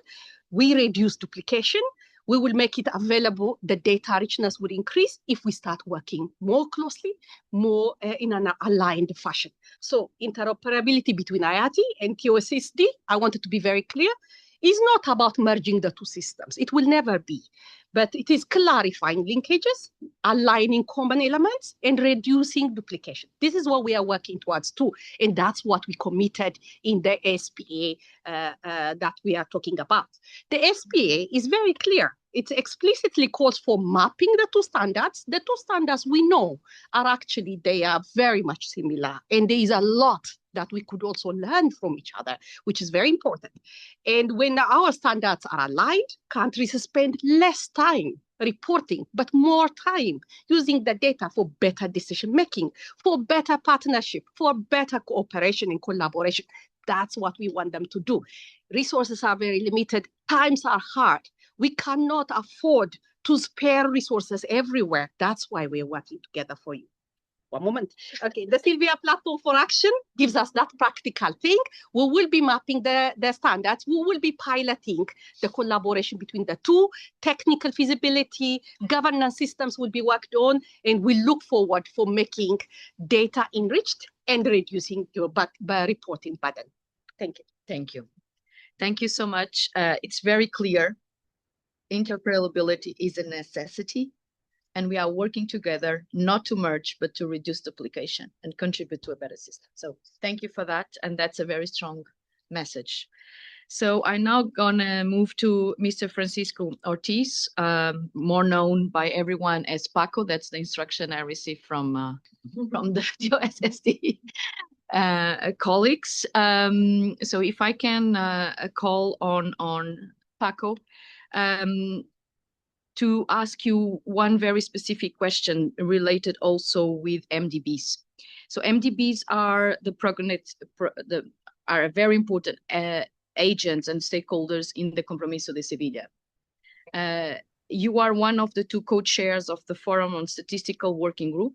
We reduce duplication. We will make it available. The data richness will increase if we start working more closely, more in an aligned fashion. So interoperability between IRT and TOSSD, I wanted to be very clear, is not about merging the two systems. It will never be. But it is clarifying linkages, aligning common elements, and reducing duplication. This is what we are working towards too, and that's what we committed in the SPA that we are talking about. The SPA is very clear. It explicitly calls for mapping the two standards. The two standards we know are actually, they are very much similar, and there is a lot that we could also learn from each other, which is very important. And when our standards are aligned, countries spend less time reporting, but more time using the data for better decision-making, for better partnership, for better cooperation and collaboration. That's what we want them to do. Resources are very limited. Times are hard. We cannot afford to spare resources everywhere. That's why we're working together for you. One moment. Okay, the Sylvia Platform for Action gives us that practical thing. We will be mapping the standards. We will be piloting the collaboration between the two. Technical feasibility, governance systems will be worked on, and we look forward for making data enriched and reducing your reporting burden. Thank you. Thank you. Thank you so much. It's very clear. Interoperability is a necessity. And we are working together not to merge, but to reduce duplication and contribute to a better system. So thank you for that. And that's a very strong message. So I'm now gonna move to Mr. Francisco Ortiz, more known by everyone as Paco. That's the instruction I received from the TOSSD colleagues. So if I can call on Paco, to ask you one very specific question related also with MDBs. So MDBs are are very important agents and stakeholders in the Compromiso de Sevilla. You are one of the two co-chairs of the Forum on Statistical Working Group,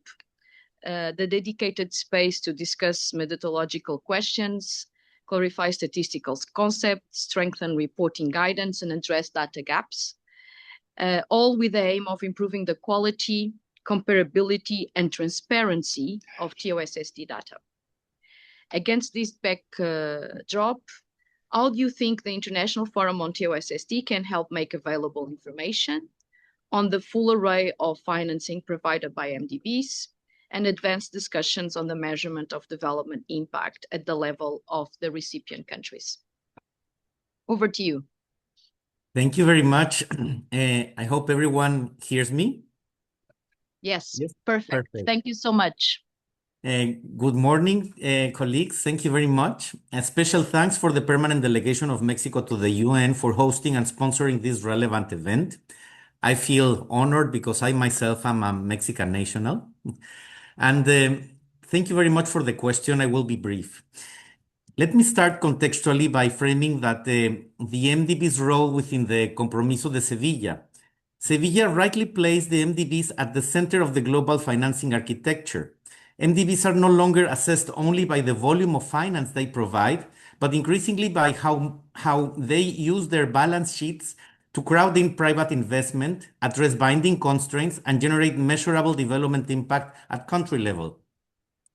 the dedicated space to discuss methodological questions, clarify statistical concepts, strengthen reporting guidance, and address data gaps. All with the aim of improving the quality, comparability, and transparency of TOSSD data. Against this backdrop, how do you think the International Forum on TOSSD can help make available information on the full array of financing provided by MDBs and advance discussions on the measurement of development impact at the level of the recipient countries? Over to you. Thank you very much. I hope everyone hears me. Yes, Yes, perfect. perfect. Thank you so much. Good morning, colleagues. Thank you very much. A special thanks for the permanent delegation of Mexico to the UN for hosting and sponsoring this relevant event. I feel honored because I myself am a Mexican national. And thank you very much for the question. I will be brief. Let me start contextually by framing that the MDB's role within the Compromiso de Sevilla. Sevilla rightly placed the MDBs at the center of the global financing architecture. MDBs are no longer assessed only by the volume of finance they provide, but increasingly by how they use their balance sheets to crowd in private investment, address binding constraints, and generate measurable development impact at country level.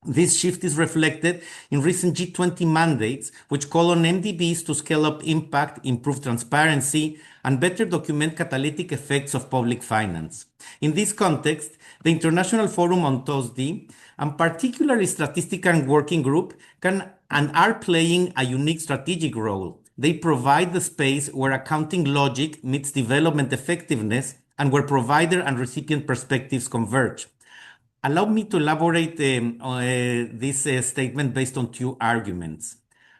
This shift is reflected in recent G20 mandates, which call on MDBs to scale up impact, improve transparency, and better document catalytic effects of public finance. In this context, the International Forum on TOSSD, and particularly Statistician Working Group, can and are playing a unique strategic role. They provide the space where accounting logic meets development effectiveness and where provider and recipient perspectives converge. Allow me to elaborate this statement based on two arguments.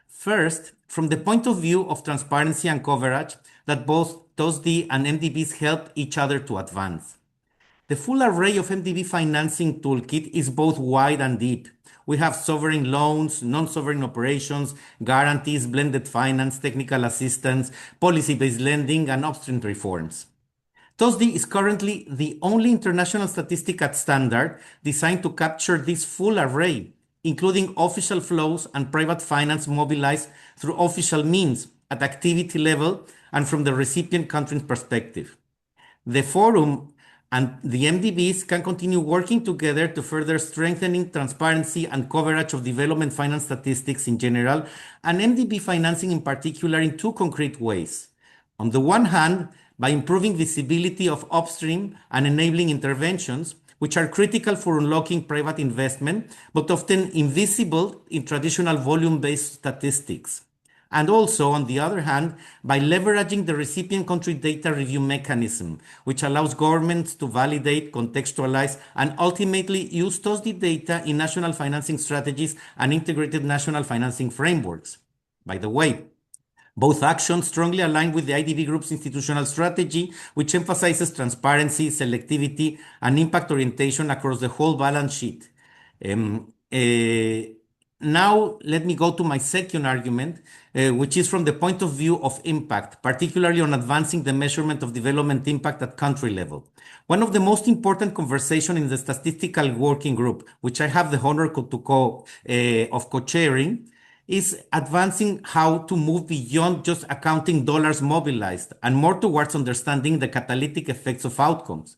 First, from the point of view of transparency and coverage, that both TOSSD and MDBs help each other to advance. The full array of MDB financing toolkit is both wide and deep. We have sovereign loans, non-sovereign operations, guarantees, blended finance, technical assistance, policy-based lending, and upstream reforms. TOSSD is currently the only international statistic at standard designed to capture this full array, including official flows and private finance mobilized through official means at activity level and from the recipient country's perspective. The forum and the MDBs can continue working together to further strengthening transparency and coverage of development finance statistics in general, and MDB financing in particular, in two concrete ways. On the one hand, by improving visibility of upstream and enabling interventions, which are critical for unlocking private investment, but often invisible in traditional volume-based statistics. And also, on the other hand, by leveraging the recipient country data review mechanism, which allows governments to validate, contextualize, and ultimately use TOSSD data in national financing strategies and integrated national financing frameworks. By the way, both actions strongly align with the IDB Group's institutional strategy, which emphasizes transparency, selectivity, and impact orientation across the whole balance sheet. Now, let me go to my second argument, which is from the point of view of impact, particularly on advancing the measurement of development impact at country level. One of the most important conversations in the Statistical Working Group, which I have the honor of co-chairing, is advancing how to move beyond just accounting dollars mobilized and more towards understanding the catalytic effects of outcomes.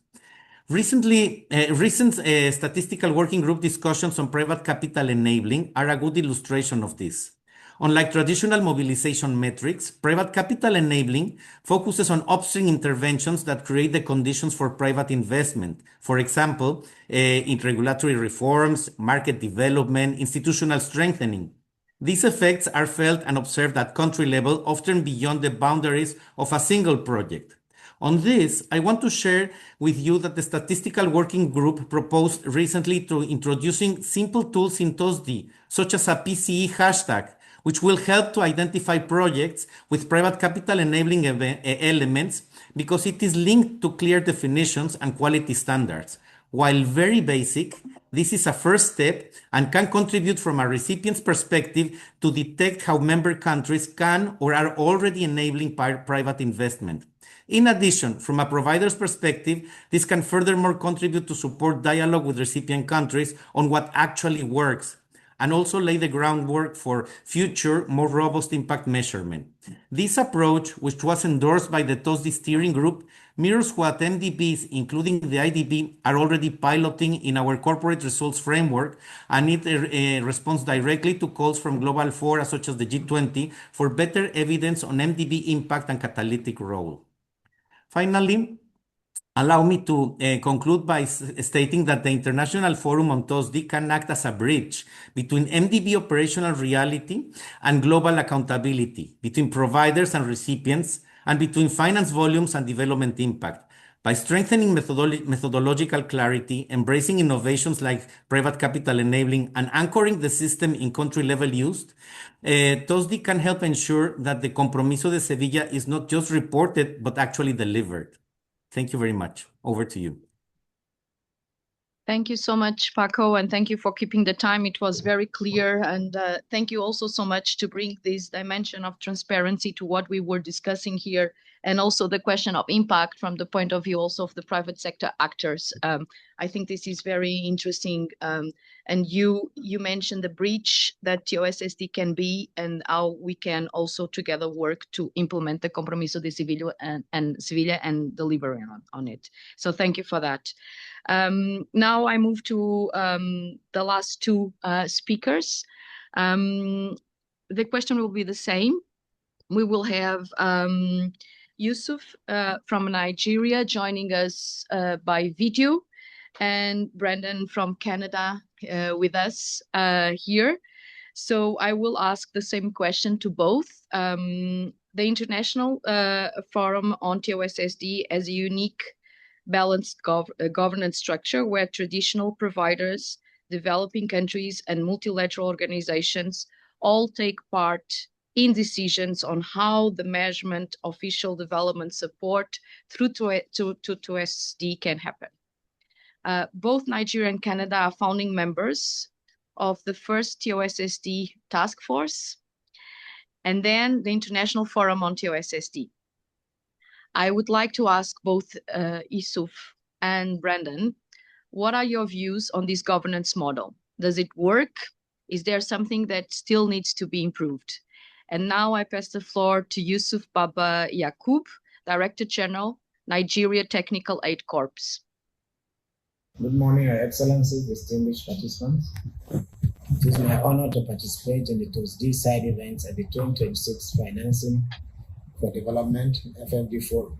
Recent Statistical Working Group discussions on private capital enabling are a good illustration of this. Unlike traditional mobilization metrics, private capital enabling focuses on upstream interventions that create the conditions for private investment. For example, in regulatory reforms, market development, institutional strengthening. These effects are felt and observed at country level, often beyond the boundaries of a single project. On this, I want to share with you that the Statistical Working Group proposed recently to introducing simple tools in TOSSD, such as a PCE hashtag, which will help to identify projects with private capital enabling elements because it is linked to clear definitions and quality standards. While very basic, this is a first step and can contribute from a recipient's perspective to detect how member countries can or are already enabling private investment. In addition, from a provider's perspective, this can furthermore contribute to support dialogue with recipient countries on what actually works, and also lay the groundwork for future, more robust impact measurement. This approach, which was endorsed by the TOSSD steering group, mirrors what MDBs, including the IDB, are already piloting in our corporate results framework, and it responds directly to calls from global fora such as the G20 for better evidence on MDB impact and catalytic role. Finally, allow me to conclude by stating that the International Forum on TOSSD can act as a bridge between MDB operational reality and global accountability, between providers and recipients, and between finance volumes and development impact. By strengthening methodological clarity, embracing innovations like private capital enabling, and anchoring the system in country-level use, TOSSD can help ensure that the Compromiso de Sevilla is not just reported, but actually delivered. Thank you very much. Over to you. Thank you so much, Paco, and thank you for keeping the time. It was very clear, and thank you also so much to bring this dimension of transparency to what we were discussing here, and also the question of impact from the point of view also of the private sector actors. I think this is very interesting, and you mentioned the breach that TOSSD can be and how we can also together work to implement the Compromiso de Sevilla and deliver on it. So thank you for that. Now I move to the last two speakers. The question will be the same. We will have Yusuf from Nigeria joining us by video, and Brandon from Canada with us here. So I will ask the same question to both. The International Forum on TOSSD as a unique balanced governance structure where traditional providers, developing countries, and multilateral organizations all take part in decisions on how the measurement of official development support through TOSSD can happen. Both Nigeria and Canada are founding members of the first TOSSD task force, and then the International Forum on TOSSD. I would like to ask both Yusuf and Brandon, what are your views on this governance model? Does it work? Is there something that still needs to be improved? And now I pass the floor to Yusuf Baba Yakub, Director-General, Nigeria Technical Aid Corps. Good morning, Your Excellencies, distinguished participants. It is my honor to participate in the TOSSD side events at the 2026 Financing for Development FfD Forum.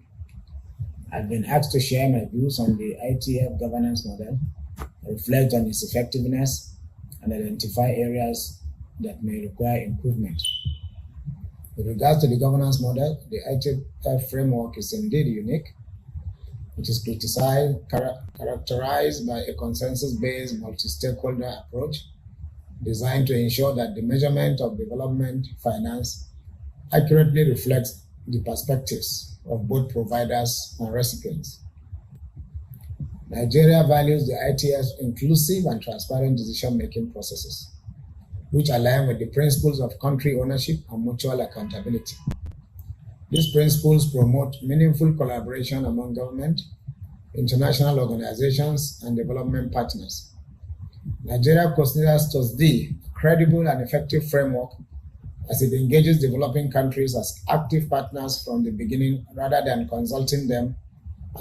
I've been asked to share my views on the ITF governance model, reflect on its effectiveness, and identify areas that may require improvement. With regards to the governance model, the ITF framework is indeed unique. It is characterized by a consensus-based multi-stakeholder approach designed to ensure that the measurement of development finance accurately reflects the perspectives of both providers and recipients. Nigeria values the ITF's inclusive and transparent decision-making processes, which align with the principles of country ownership and mutual accountability. These principles promote meaningful collaboration among government, international organizations, and development partners. Nigeria considers TOSSD a credible and effective framework as it engages developing countries as active partners from the beginning rather than consulting them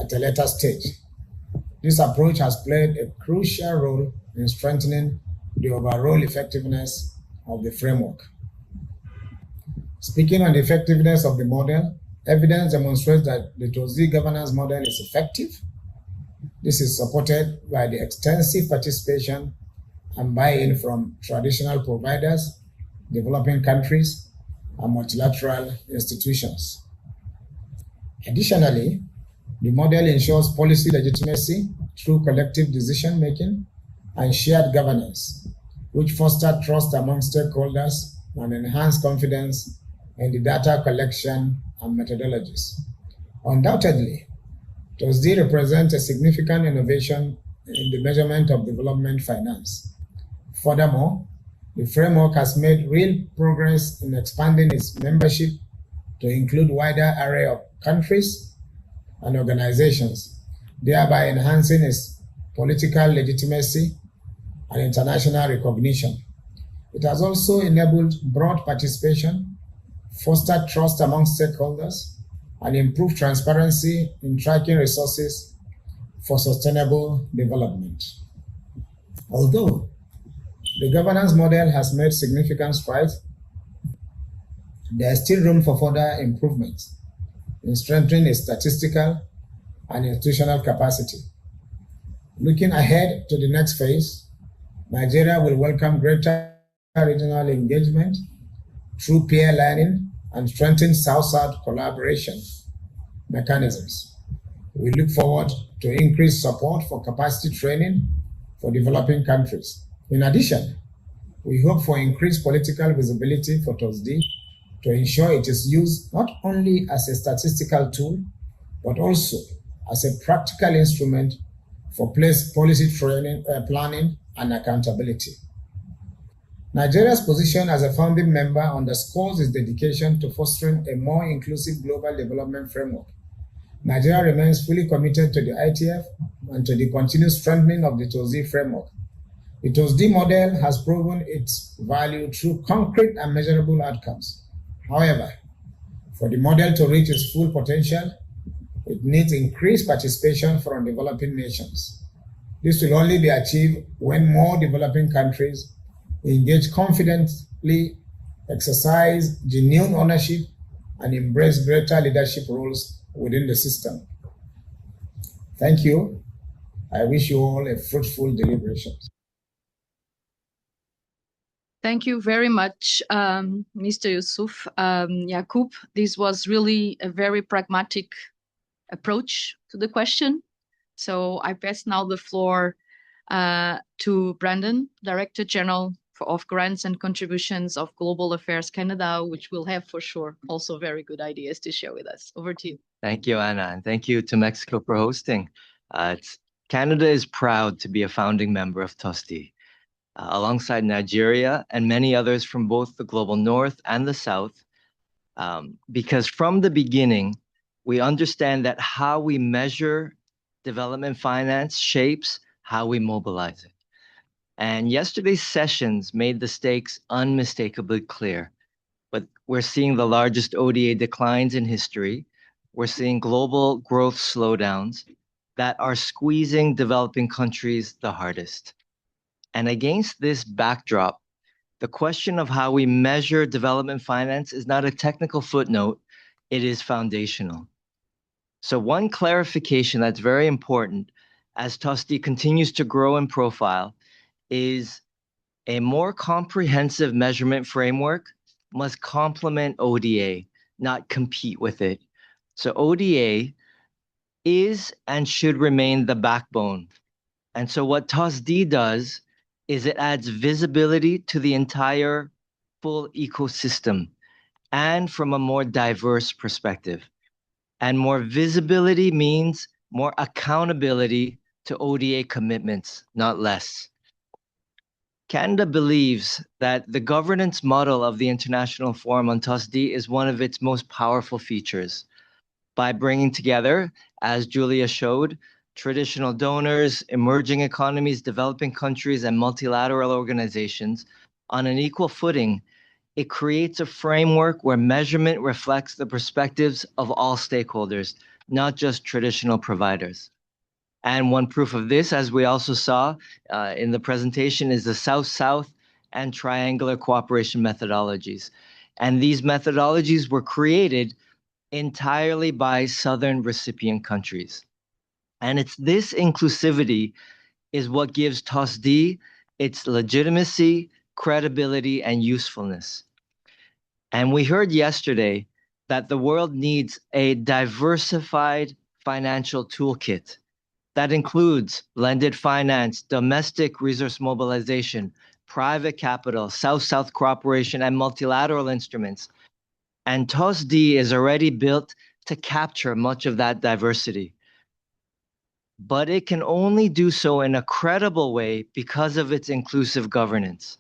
at a later stage. This approach has played a crucial role in strengthening the overall effectiveness of the framework. Speaking on the effectiveness of the model, evidence demonstrates that the TOSSD governance model is effective. This is supported by the extensive participation and buy-in from traditional providers, developing countries, and multilateral institutions. Additionally, the model ensures policy legitimacy through collective decision-making and shared governance, which foster trust among stakeholders and enhance confidence in the data collection and methodologies. Undoubtedly, TOSSD represents a significant innovation in the measurement of development finance. Furthermore, the framework has made real progress in expanding its membership to include a wider array of countries and organizations, thereby enhancing its political legitimacy and international recognition. It has also enabled broad participation, fostered trust among stakeholders, and improved transparency in tracking resources for sustainable development. Although the governance model has made significant strides, there is still room for further improvements in strengthening its statistical and institutional capacity. Looking ahead to the next phase, Nigeria will welcome greater regional engagement through peer learning and strengthen South-South collaboration mechanisms. We look forward to increased support for capacity training for developing countries. In addition, we hope for increased political visibility for TOSSD to ensure it is used not only as a statistical tool, but also as a practical instrument for policy training, planning and accountability. Nigeria's position as a founding member underscores its dedication to fostering a more inclusive global development framework. Nigeria remains fully committed to the ITF and to the continued strengthening of the TOSSD framework. The TOSSD model has proven its value through concrete and measurable outcomes. However, for the model to reach its full potential, it needs increased participation from developing nations. This will only be achieved when more developing countries engage confidently, exercise genuine ownership, and embrace greater leadership roles within the system. Thank you. I wish you all a fruitful deliberations. Thank you very much, Mr. Yusuf. Yakub, this was really a very pragmatic approach to the question. So I pass now the floor to Brandon, Director-General of Grants and Contributions of Global Affairs Canada, which will have for sure also very good ideas to share with us. Over to you. Thank you, Anna, and thank you to Mexico for hosting. Canada is proud to be a founding member of TOSSD, alongside Nigeria and many others from both the global north and the south, because from the beginning, we understand that how we measure development finance shapes how we mobilize it. And yesterday's sessions made the stakes unmistakably clear. But we're seeing the largest ODA declines in history. We're seeing global growth slowdowns that are squeezing developing countries the hardest. And against this backdrop, the question of how we measure development finance is not a technical footnote, it is foundational. So one clarification that's very important as TOSSD continues to grow in profile is a more comprehensive measurement framework must complement ODA, not compete with it. So ODA is and should remain the backbone. And so what TOSSD does is it adds visibility to the entire full ecosystem and from a more diverse perspective. And more visibility means more accountability to ODA commitments, not less. Canada believes that the governance model of the International Forum on TOSSD is one of its most powerful features. By bringing together, as Julia showed, traditional donors, emerging economies, developing countries, and multilateral organizations on an equal footing, it creates a framework where measurement reflects the perspectives of all stakeholders, not just traditional providers. And one proof of this, as we also saw in the presentation, is the South-South and triangular cooperation methodologies. And these methodologies were created entirely by Southern recipient countries. And it's this inclusivity is what gives TOSSD its legitimacy, credibility, and usefulness. And we heard yesterday that the world needs a diversified financial toolkit that includes blended finance, domestic resource mobilization, private capital, South-South cooperation, and multilateral instruments. And TOSSD is already built to capture much of that diversity. But it can only do so in a credible way because of its inclusive governance.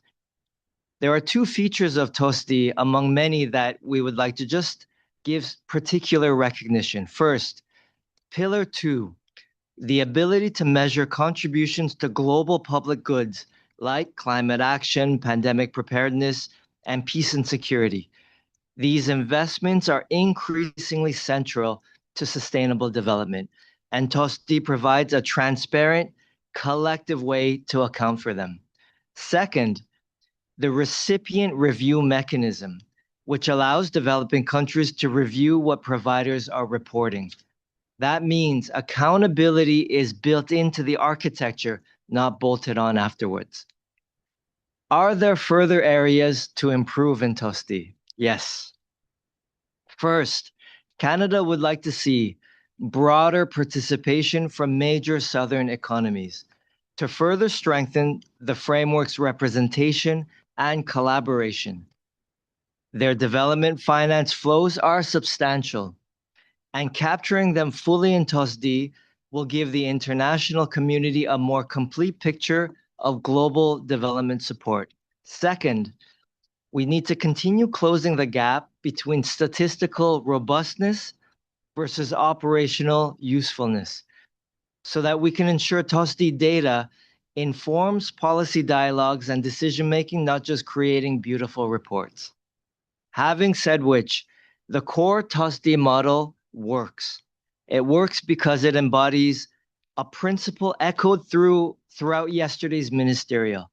There are two features of TOSSD among many that we would like to just give particular recognition. First, Pillar 2, the ability to measure contributions to global public goods like climate action, pandemic preparedness, and peace and security. These investments are increasingly central to sustainable development, and TOSSD provides a transparent, collective way to account for them. Second, the recipient review mechanism, which allows developing countries to review what providers are reporting. That means accountability is built into the architecture, not bolted on afterwards. Are there further areas to improve in TOSSD? Yes. First, Canada would like to see broader participation from major Southern economies to further strengthen the framework's representation and collaboration. Their development finance flows are substantial, and capturing them fully in TOSSD will give the international community a more complete picture of global development support. Second, we need to continue closing the gap between statistical robustness versus operational usefulness so that we can ensure TOSSD data informs policy dialogues and decision-making, not just creating beautiful reports. Having said which, the core TOSSD model works. It works because it embodies a principle echoed throughout yesterday's ministerial.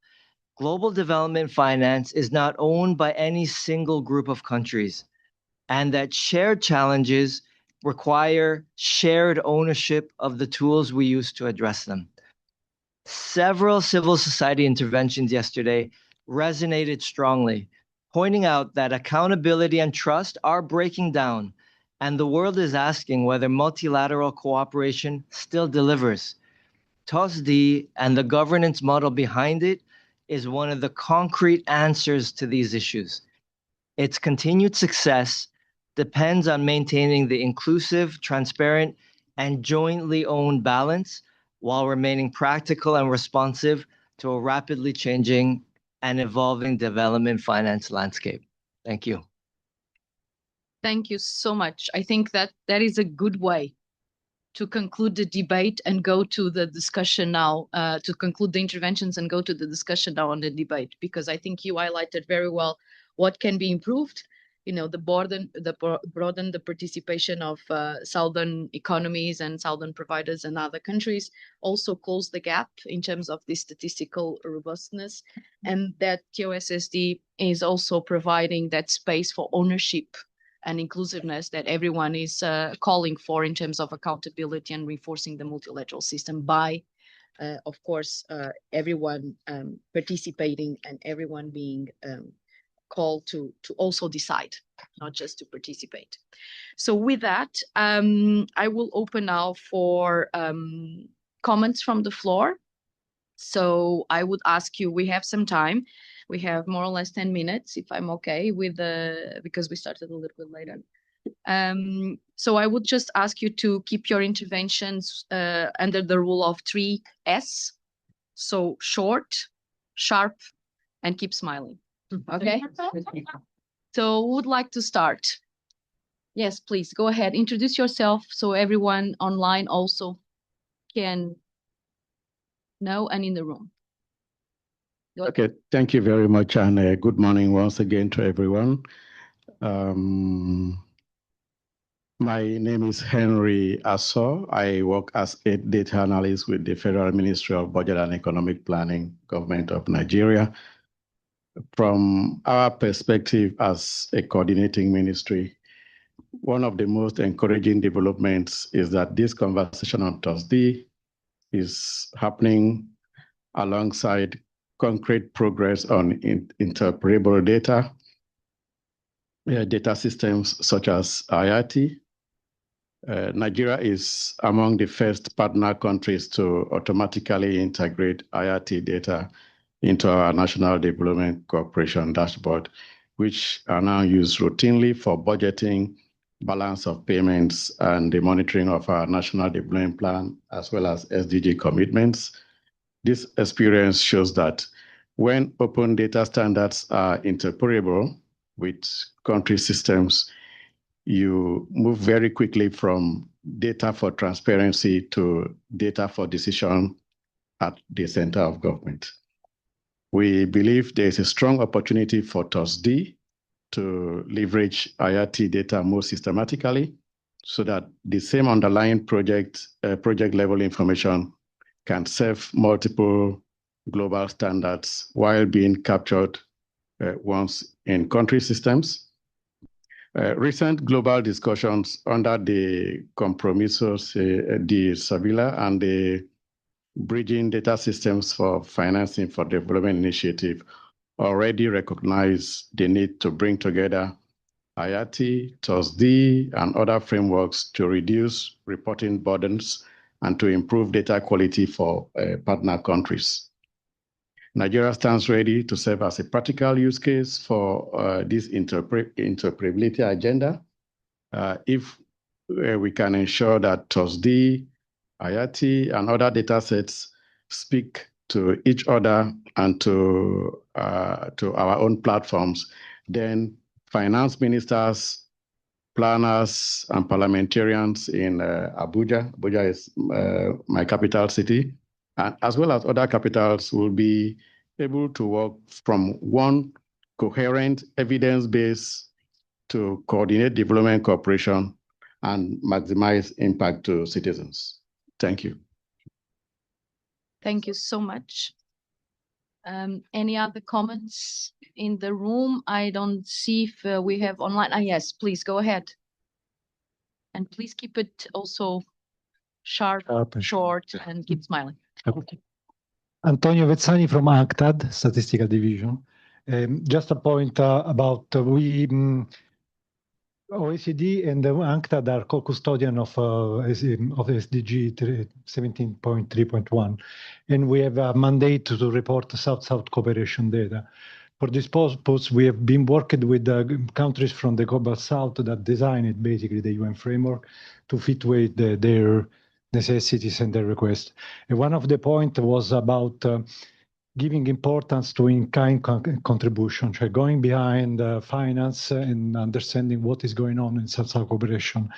Global development finance is not owned by any single group of countries, and that shared challenges require shared ownership of the tools we use to address them. Several civil society interventions yesterday resonated strongly, pointing out that accountability and trust are breaking down, and the world is asking whether multilateral cooperation still delivers. TOSSD and the governance model behind it is one of the concrete answers to these issues. Its continued success depends on maintaining the inclusive, transparent, and jointly owned balance while remaining practical and responsive to a rapidly changing and evolving development finance landscape. Thank you. Thank you so much. I think that is a good way to conclude the debate and go to the discussion now, to conclude the interventions and go to the discussion now on the debate, because I think you highlighted very well what can be improved. You know, broaden the participation of Southern economies and Southern providers and other countries, also close the gap in terms of the statistical robustness, and that TOSSD is also providing that space for ownership and inclusiveness that everyone is calling for in terms of accountability and reinforcing the multilateral system by, of course, everyone participating and everyone being called to also decide, not just to participate. So with that, I will open now for comments from the floor. So I would ask you, we have some time. We have more or less 10 minutes, if I'm okay with because we started a little bit later. So I would just ask you to keep your interventions under the rule of 3S. So short, sharp, and keep smiling. Okay. So who would like to start? Yes, please go ahead. Introduce yourself so everyone online also can know and in the room. Okay, thank you very much, and good morning once again to everyone. My name is Henry Asso. I work as a data analyst with the Federal Ministry of Budget and Economic Planning, Government of Nigeria. From our perspective as a coordinating ministry, one of the most encouraging developments is that this conversation on TOSSD is happening alongside concrete progress on interoperable data, data systems such as IIT. Nigeria is among the first partner countries to automatically integrate IIT data into our National Development Cooperation Dashboard, which are now used routinely for budgeting, balance of payments, and the monitoring of our National Development Plan, as well as SDG commitments. This experience shows that when open data standards are interoperable with country systems, you move very quickly from data for transparency to data for decision at the center of government. We believe there is a strong opportunity for TOSSD to leverage IIT data more systematically so that the same underlying project level information can serve multiple global standards while being captured once in country systems. Recent global discussions under the Compromisos de Sevilla and the Bridging Data Systems for Financing for Development initiative already recognize the need to bring together IATI, TOSSD, and other frameworks to reduce reporting burdens and to improve data quality for partner countries. Nigeria stands ready to serve as a practical use case for this interoperability agenda if we can ensure that TOSSD, IATI, and other data sets speak to each other and to our own platforms, then finance ministers, planners, and parliamentarians in Abuja. Abuja is my capital city, and as well as other capitals will be able to work from one coherent evidence base to coordinate development cooperation and maximize impact to citizens. Thank you. Thank you so much. Any other comments in the room? I don't see if we have online. Yes, please go ahead. And please keep it also sharp, short, and keep smiling. Okay. Antonio Vezzani from ANCTAD, Statistical Division. Just a point about OECD and UNCTAD are co-custodian of SDG 17.3.1, and we have a mandate to report South-South cooperation data. For this purpose, we have been working with the countries from the Global South that designed basically the UN framework to fit with their necessities and their requests. And one of the points was about giving importance to in-kind contribution, so going behind finance and understanding what is going on in South-South cooperation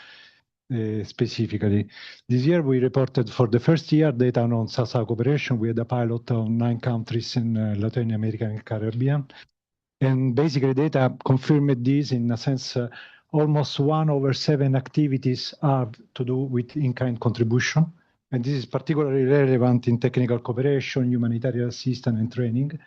specifically. This year we reported for the first year data on South-South cooperation. We had a pilot on 9 countries in Latin America and Caribbean. And basically data confirmed this in a sense, almost 1/7 activities are to do with in-kind contribution. And this is particularly relevant in technical cooperation, humanitarian assistance, and training.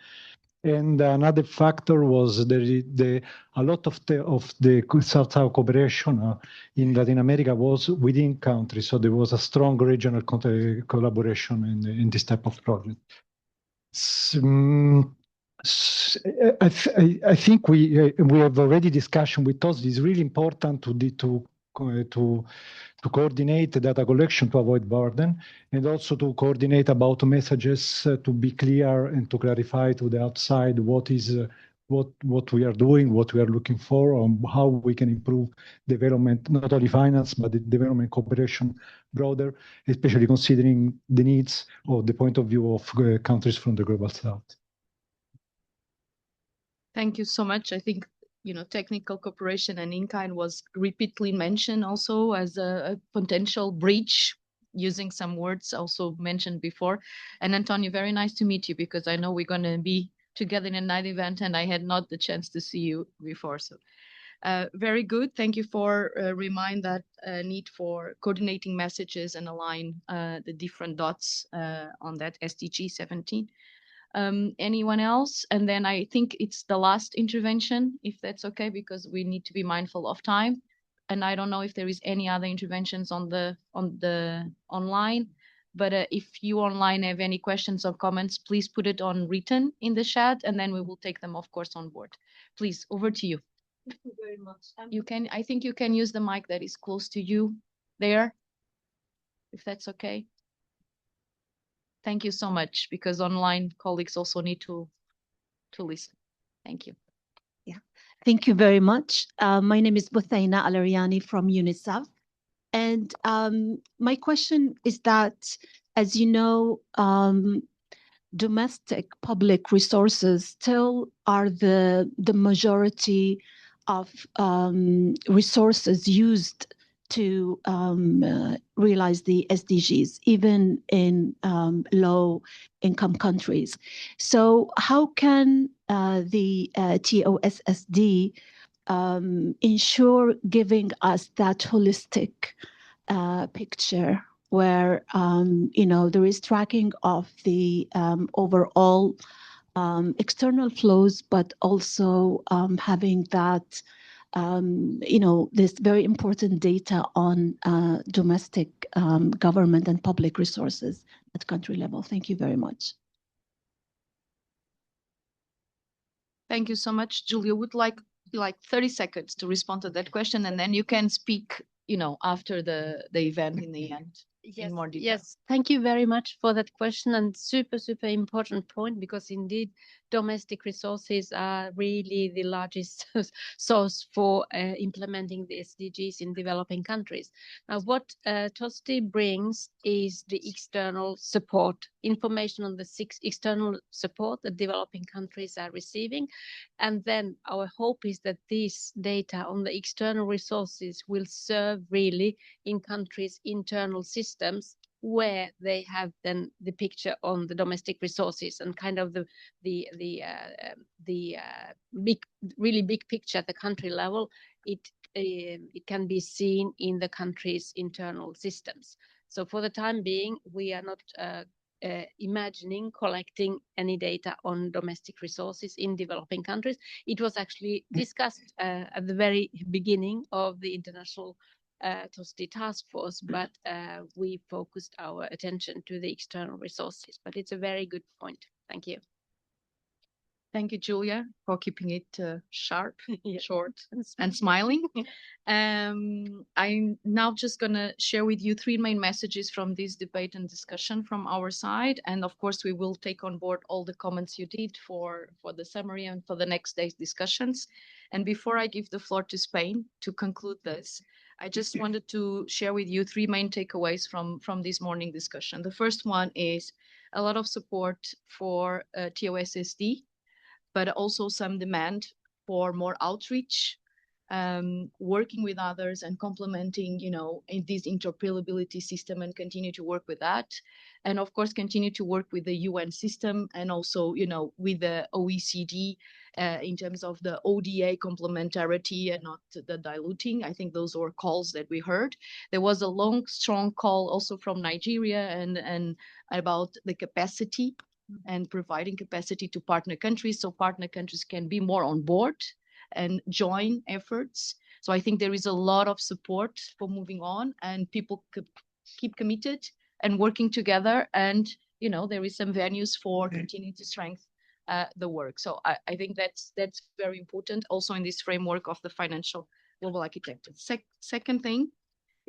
And another factor was a lot of the South-South cooperation in Latin America was within countries, so there was a strong regional collaboration in this type of project. I think we have already discussion with TOSSD. It's really important to coordinate data collection to avoid burden, and also to coordinate about messages to be clear and to clarify to the outside what we are doing, what we are looking for, and how we can improve development, not only finance, but the development cooperation broader, especially considering the needs of the point of view of countries from the Global South. Thank you so much. I think technical cooperation and in-kind was repeatedly mentioned also as a potential breach, using some words also mentioned before. And Antonio, very nice to meet you, because I know we're going to be together in a night event and I had not the chance to see you before. So very good. Thank you for remind that need for coordinating messages and align the different dots on that SDG 17. Anyone else? And then I think it's the last intervention, if that's okay, because we need to be mindful of time. And I don't know if there is any other interventions on the online, but if you online have any questions or comments, please put it on written in the chat, and then we will take them, of course, on board. Please, over to you. Thank you very much. I think you can use the mic that is close to you there, if that's okay. Thank you so much, because online colleagues also need to listen. Thank you. Yeah, thank you very much. My name is Buthaina Alariani from UNICEF. And my question is that, as you know, domestic public resources still are the majority of resources used to realize the SDGs, even in low-income countries. So how can the TOSSD ensure giving us that holistic picture where there is tracking of the overall external flows, but also having that this very important data on domestic government and public resources at country level. Thank you very much. Thank you so much. Julia, would like like 30 seconds to respond to that question, and then you can speak, after the event in the end. Yes, in more detail. yes. Thank you very much for that question, and super important point, because indeed domestic resources are really the largest source for implementing the SDGs in developing countries. Now, what TOSSD brings is the external support, information on the 6 external support that developing countries are receiving. And then our hope is that this data on the external resources will serve really in countries' internal systems, where they have then the picture on the domestic resources and kind of the really big picture at the country level. It can be seen in the country's internal systems. So for the time being, we are not imagining collecting any data on domestic resources in developing countries. It was actually discussed at the very beginning of the international TOSSD task force, but we focused our attention to the external resources. But it's a very good point. Thank you. Thank you, Julia, for keeping it sharp, Yeah. short, and smiling. I'm now just going to share with you 3 main messages from this debate and discussion from our side. And of course, we will take on board all the comments you did for the summary and for the next day's discussions. And before I give the floor to Spain to conclude this, I just wanted to share with you 3 main takeaways from this morning discussion. The first one is a lot of support for TOSSD, but also some demand for more outreach, working with others and complementing, in this interoperability system, and continue to work with that. And of course, continue to work with the UN system and also, with the OECD in terms of the ODA complementarity and not the diluting. I think those were calls that we heard. There was a long, strong call also from Nigeria and about the capacity and providing capacity to partner countries, so partner countries can be more on board and join efforts. So I think there is a lot of support for moving on, and people could keep committed and working together. And, there is some venues for continuing to strengthen the work. So I think that's very important also in this framework of the financial global architecture. Second thing,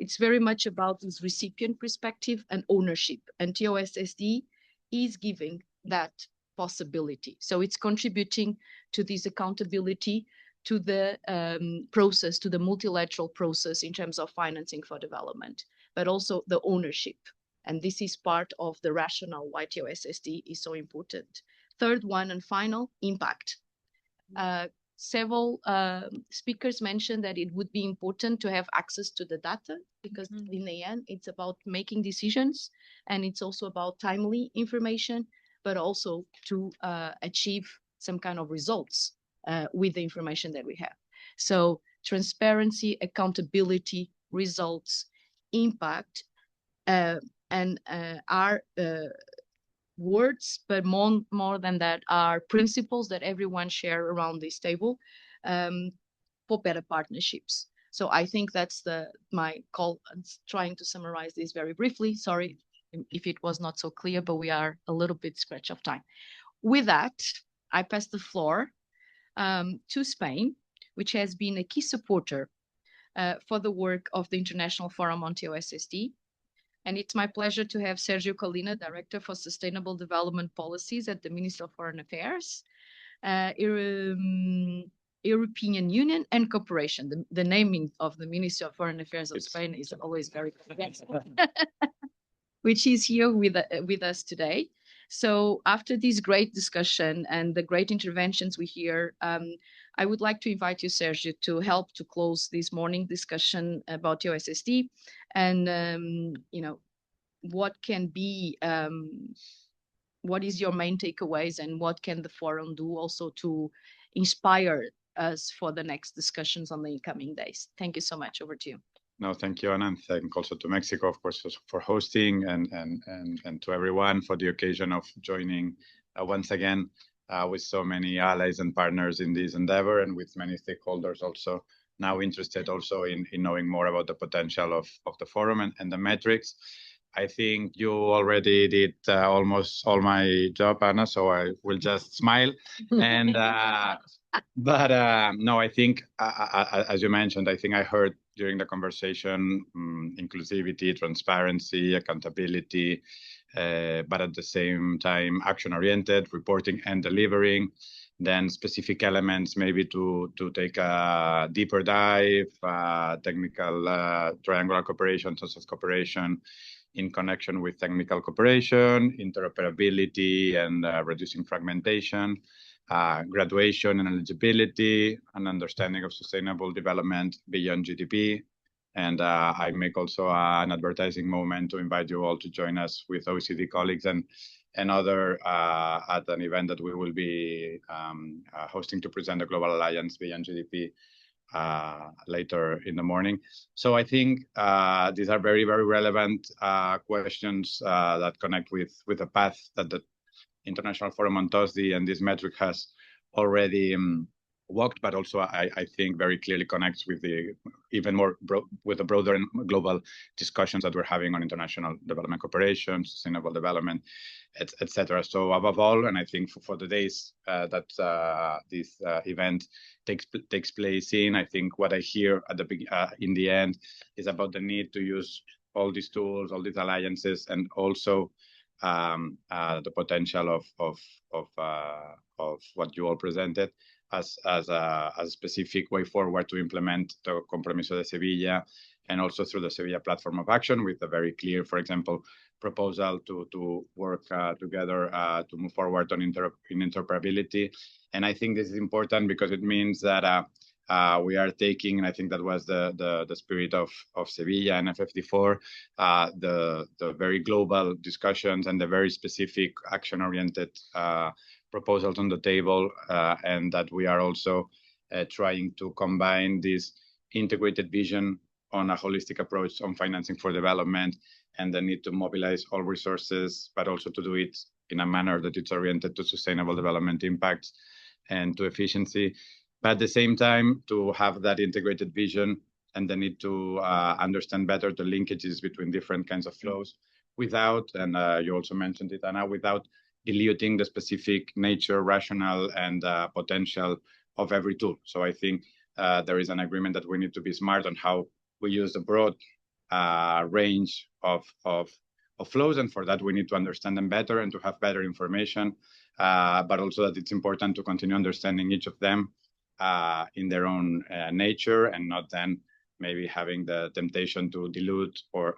it's very much about this recipient perspective and ownership, and TOSSD is giving that possibility. So it's contributing to this accountability, to the process, to the multilateral process in terms of financing for development, but also the ownership. And this is part of the rationale why TOSSD is so important. Third one and final, impact. Several speakers mentioned that it would be important to have access to the data, because in the end, it's about making decisions, and it's also about timely information, but also to achieve some kind of results with the information that we have. So transparency, accountability, results, impact, and are words, but more than that are principles that everyone share around this table for better partnerships. So I think that's my call, and trying to summarize this very briefly. Sorry if it was not so clear, but we are a little bit stretched of time. With that, I pass the floor to Spain, which has been a key supporter for the work of the International Forum on TOSSD. And it's my pleasure to have Sergio Colina, Director for Sustainable Development Policies at the Ministry of Foreign Affairs, European Union and Cooperation. The naming of the Ministry of Foreign Affairs of Spain is always very confidential, which is here with us today. So after this great discussion and the great interventions we hear, I would like to invite you, Sergio, to help to close this morning discussion about TOSSD, and what is your main takeaways, and what can the forum do also to inspire us for the next discussions on the incoming days. Thank you so much. Over to you. No, thank you, Anna, and thank also to Mexico, of course, for hosting, and to everyone for the occasion of joining once again with so many allies and partners in this endeavor, and with many stakeholders also now interested also in knowing more about the potential of the forum and the metrics. I think you already did almost all my job, Anna, so I will just smile. And no, I think, as you mentioned, I think I heard during the conversation, inclusivity, transparency, accountability, but at the same time, action-oriented, reporting and delivering. Then specific elements, maybe to take a deeper dive, technical triangular cooperation, social cooperation in connection with technical cooperation, interoperability and reducing fragmentation, graduation and eligibility, an understanding of sustainable development beyond GDP. And I make also an advertising moment to invite you all to join us with OECD colleagues and other at an event that we will be hosting to present the Global Alliance Beyond GDP later in the morning. So I think these are very, very relevant questions that connect with the path that the International Forum on TOSSD and this metric has already walked, but also I think very clearly connects with the even more with the broader and global discussions that we're having on international development cooperation, sustainable development, etc. So above all, and I think for the days that this event takes place in, I think what I hear at the in the end is about the need to use all these tools, all these alliances, and also the potential of what you all presented as a specific way forward to implement the Compromiso de Sevilla, and also through the Sevilla Platform of Action with a very clear, for example, proposal to work together to move forward on interoperability. And I think this is important because it means that we are taking, and I think that was the spirit of Sevilla and FfD4, the very global discussions and the very specific action-oriented proposals on the table, and that we are also trying to combine this integrated vision on a holistic approach on financing for development and the need to mobilize all resources, but also to do it in a manner that it's oriented to sustainable development impacts and to efficiency. But at the same time, to have that integrated vision and the need to understand better the linkages between different kinds of flows without, and you also mentioned it, Anna, without diluting the specific nature, rationale, and potential of every tool. So I think there is an agreement that we need to be smart on how we use the broad range of flows, and for that we need to understand them better and to have better information, but also that it's important to continue understanding each of them in their own nature, and not then maybe having the temptation to dilute or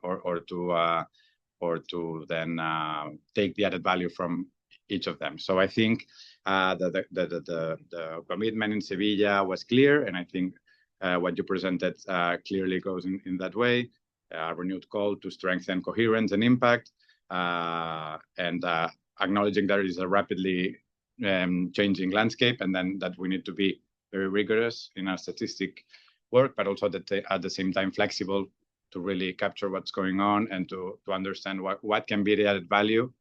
to then take the added value from each of them. So I think the commitment in Sevilla was clear, and I think what you presented clearly goes in that way. A renewed call to strengthen coherence and impact, and acknowledging that it is a rapidly changing landscape, and then that we need to be very rigorous in our statistic work, but also at the same time flexible to really capture what's going on and to understand what can be the added value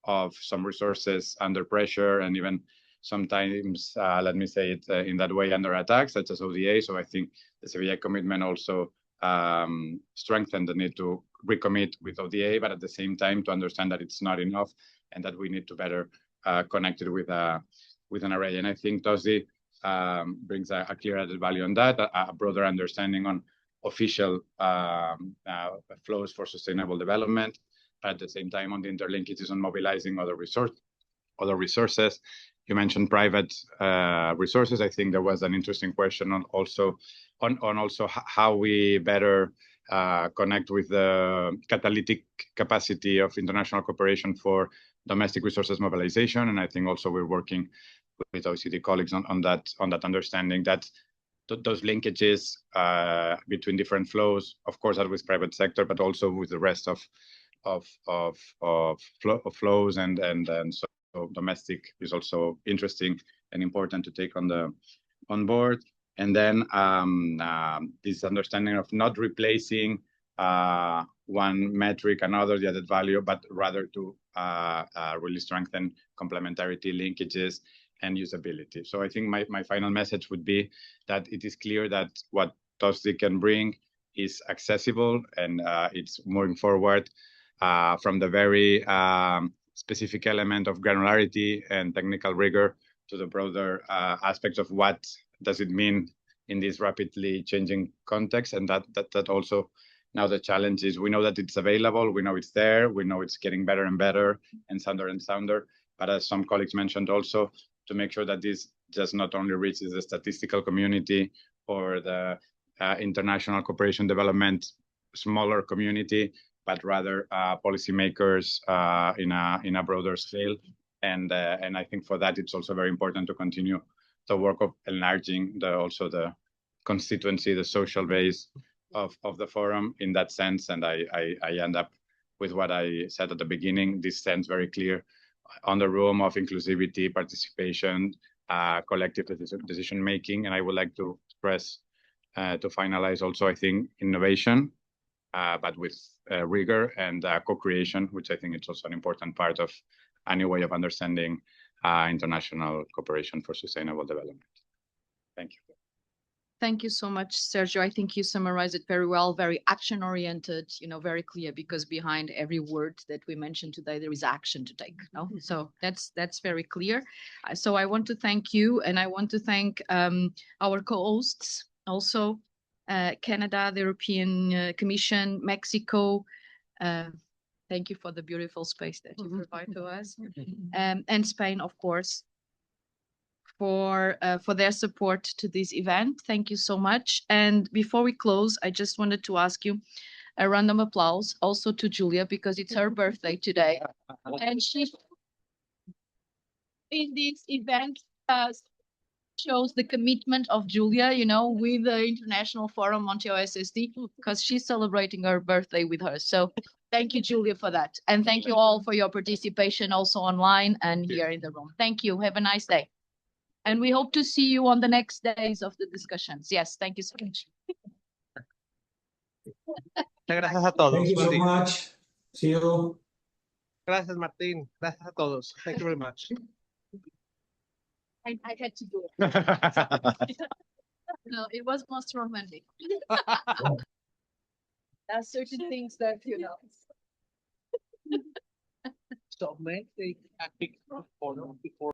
of some resources under pressure, and even sometimes, let me say it in that way, under attack, such as ODA. So I think the Sevilla commitment also strengthened the need to recommit with ODA, but at the same time to understand that it's not enough and that we need to better connect it with an array. And I think TOSSD brings a clear added value on that, a broader understanding on official flows for sustainable development, but at the same time on the interlinkages on mobilizing other resources. You mentioned private resources. I think there was an interesting question on how we better connect with the catalytic capacity of international cooperation for domestic resources mobilization. And I think also we're working with OECD colleagues on that understanding that those linkages between different flows, of course, that with private sector, but also with the rest of flows, and so domestic is also interesting and important to take on board. And then this understanding of not replacing one metric another, the added value, but rather to really strengthen complementarity, linkages, and usability. So I think my final message would be that it is clear that what TOSSD can bring is accessible, and it's moving forward from the very specific element of granularity and technical rigor to the broader aspects of what does it mean in this rapidly changing context. And that also now the challenge is we know that it's available, we know it's there, we know it's getting better and better and sounder. But as some colleagues mentioned also, to make sure that this just not only reaches the statistical community or the international cooperation development smaller community, but rather policymakers in a broader scale. And I think for that, it's also very important to continue the work of enlarging also the constituency, the social base of the forum in that sense. And I end up with what I said at the beginning, this sense very clear on the room of inclusivity, participation, collective decision-making. And I would like to stress to finalize also, I think, innovation, but with rigor and co-creation, which I think is also an important part of any way of understanding international cooperation for sustainable development. Thank you. Thank you so much, Sergio. I think you summarized it very well, very action-oriented, very clear, because behind every word that we mentioned today, there is action to take. No? So that's very clear. So I want to thank you, and I want to thank our co-hosts also, Canada, the European Commission, Mexico. Thank you for the beautiful space that you provide to us, and Spain, of course, for their support to this event. Thank you so much. And before we close, I just wanted to ask you a random applause also to Julia, because it's her birthday today. And she, in this event, shows the commitment of Julia, with the International Forum on TOSSD, because she's celebrating her birthday with her. So thank you, Julia, for that. And thank you all for your participation also online and here in the room. Thank you. Have a nice day. And we hope to see you on the next days of the discussions. Yes, thank you so much. Gracias a todos. Thank you so much. See you. Gracias, Martín. Gracias a todos. Thank you very much. I had to do it. No, it was most romantic. There are certain things that, So make a quick photo before.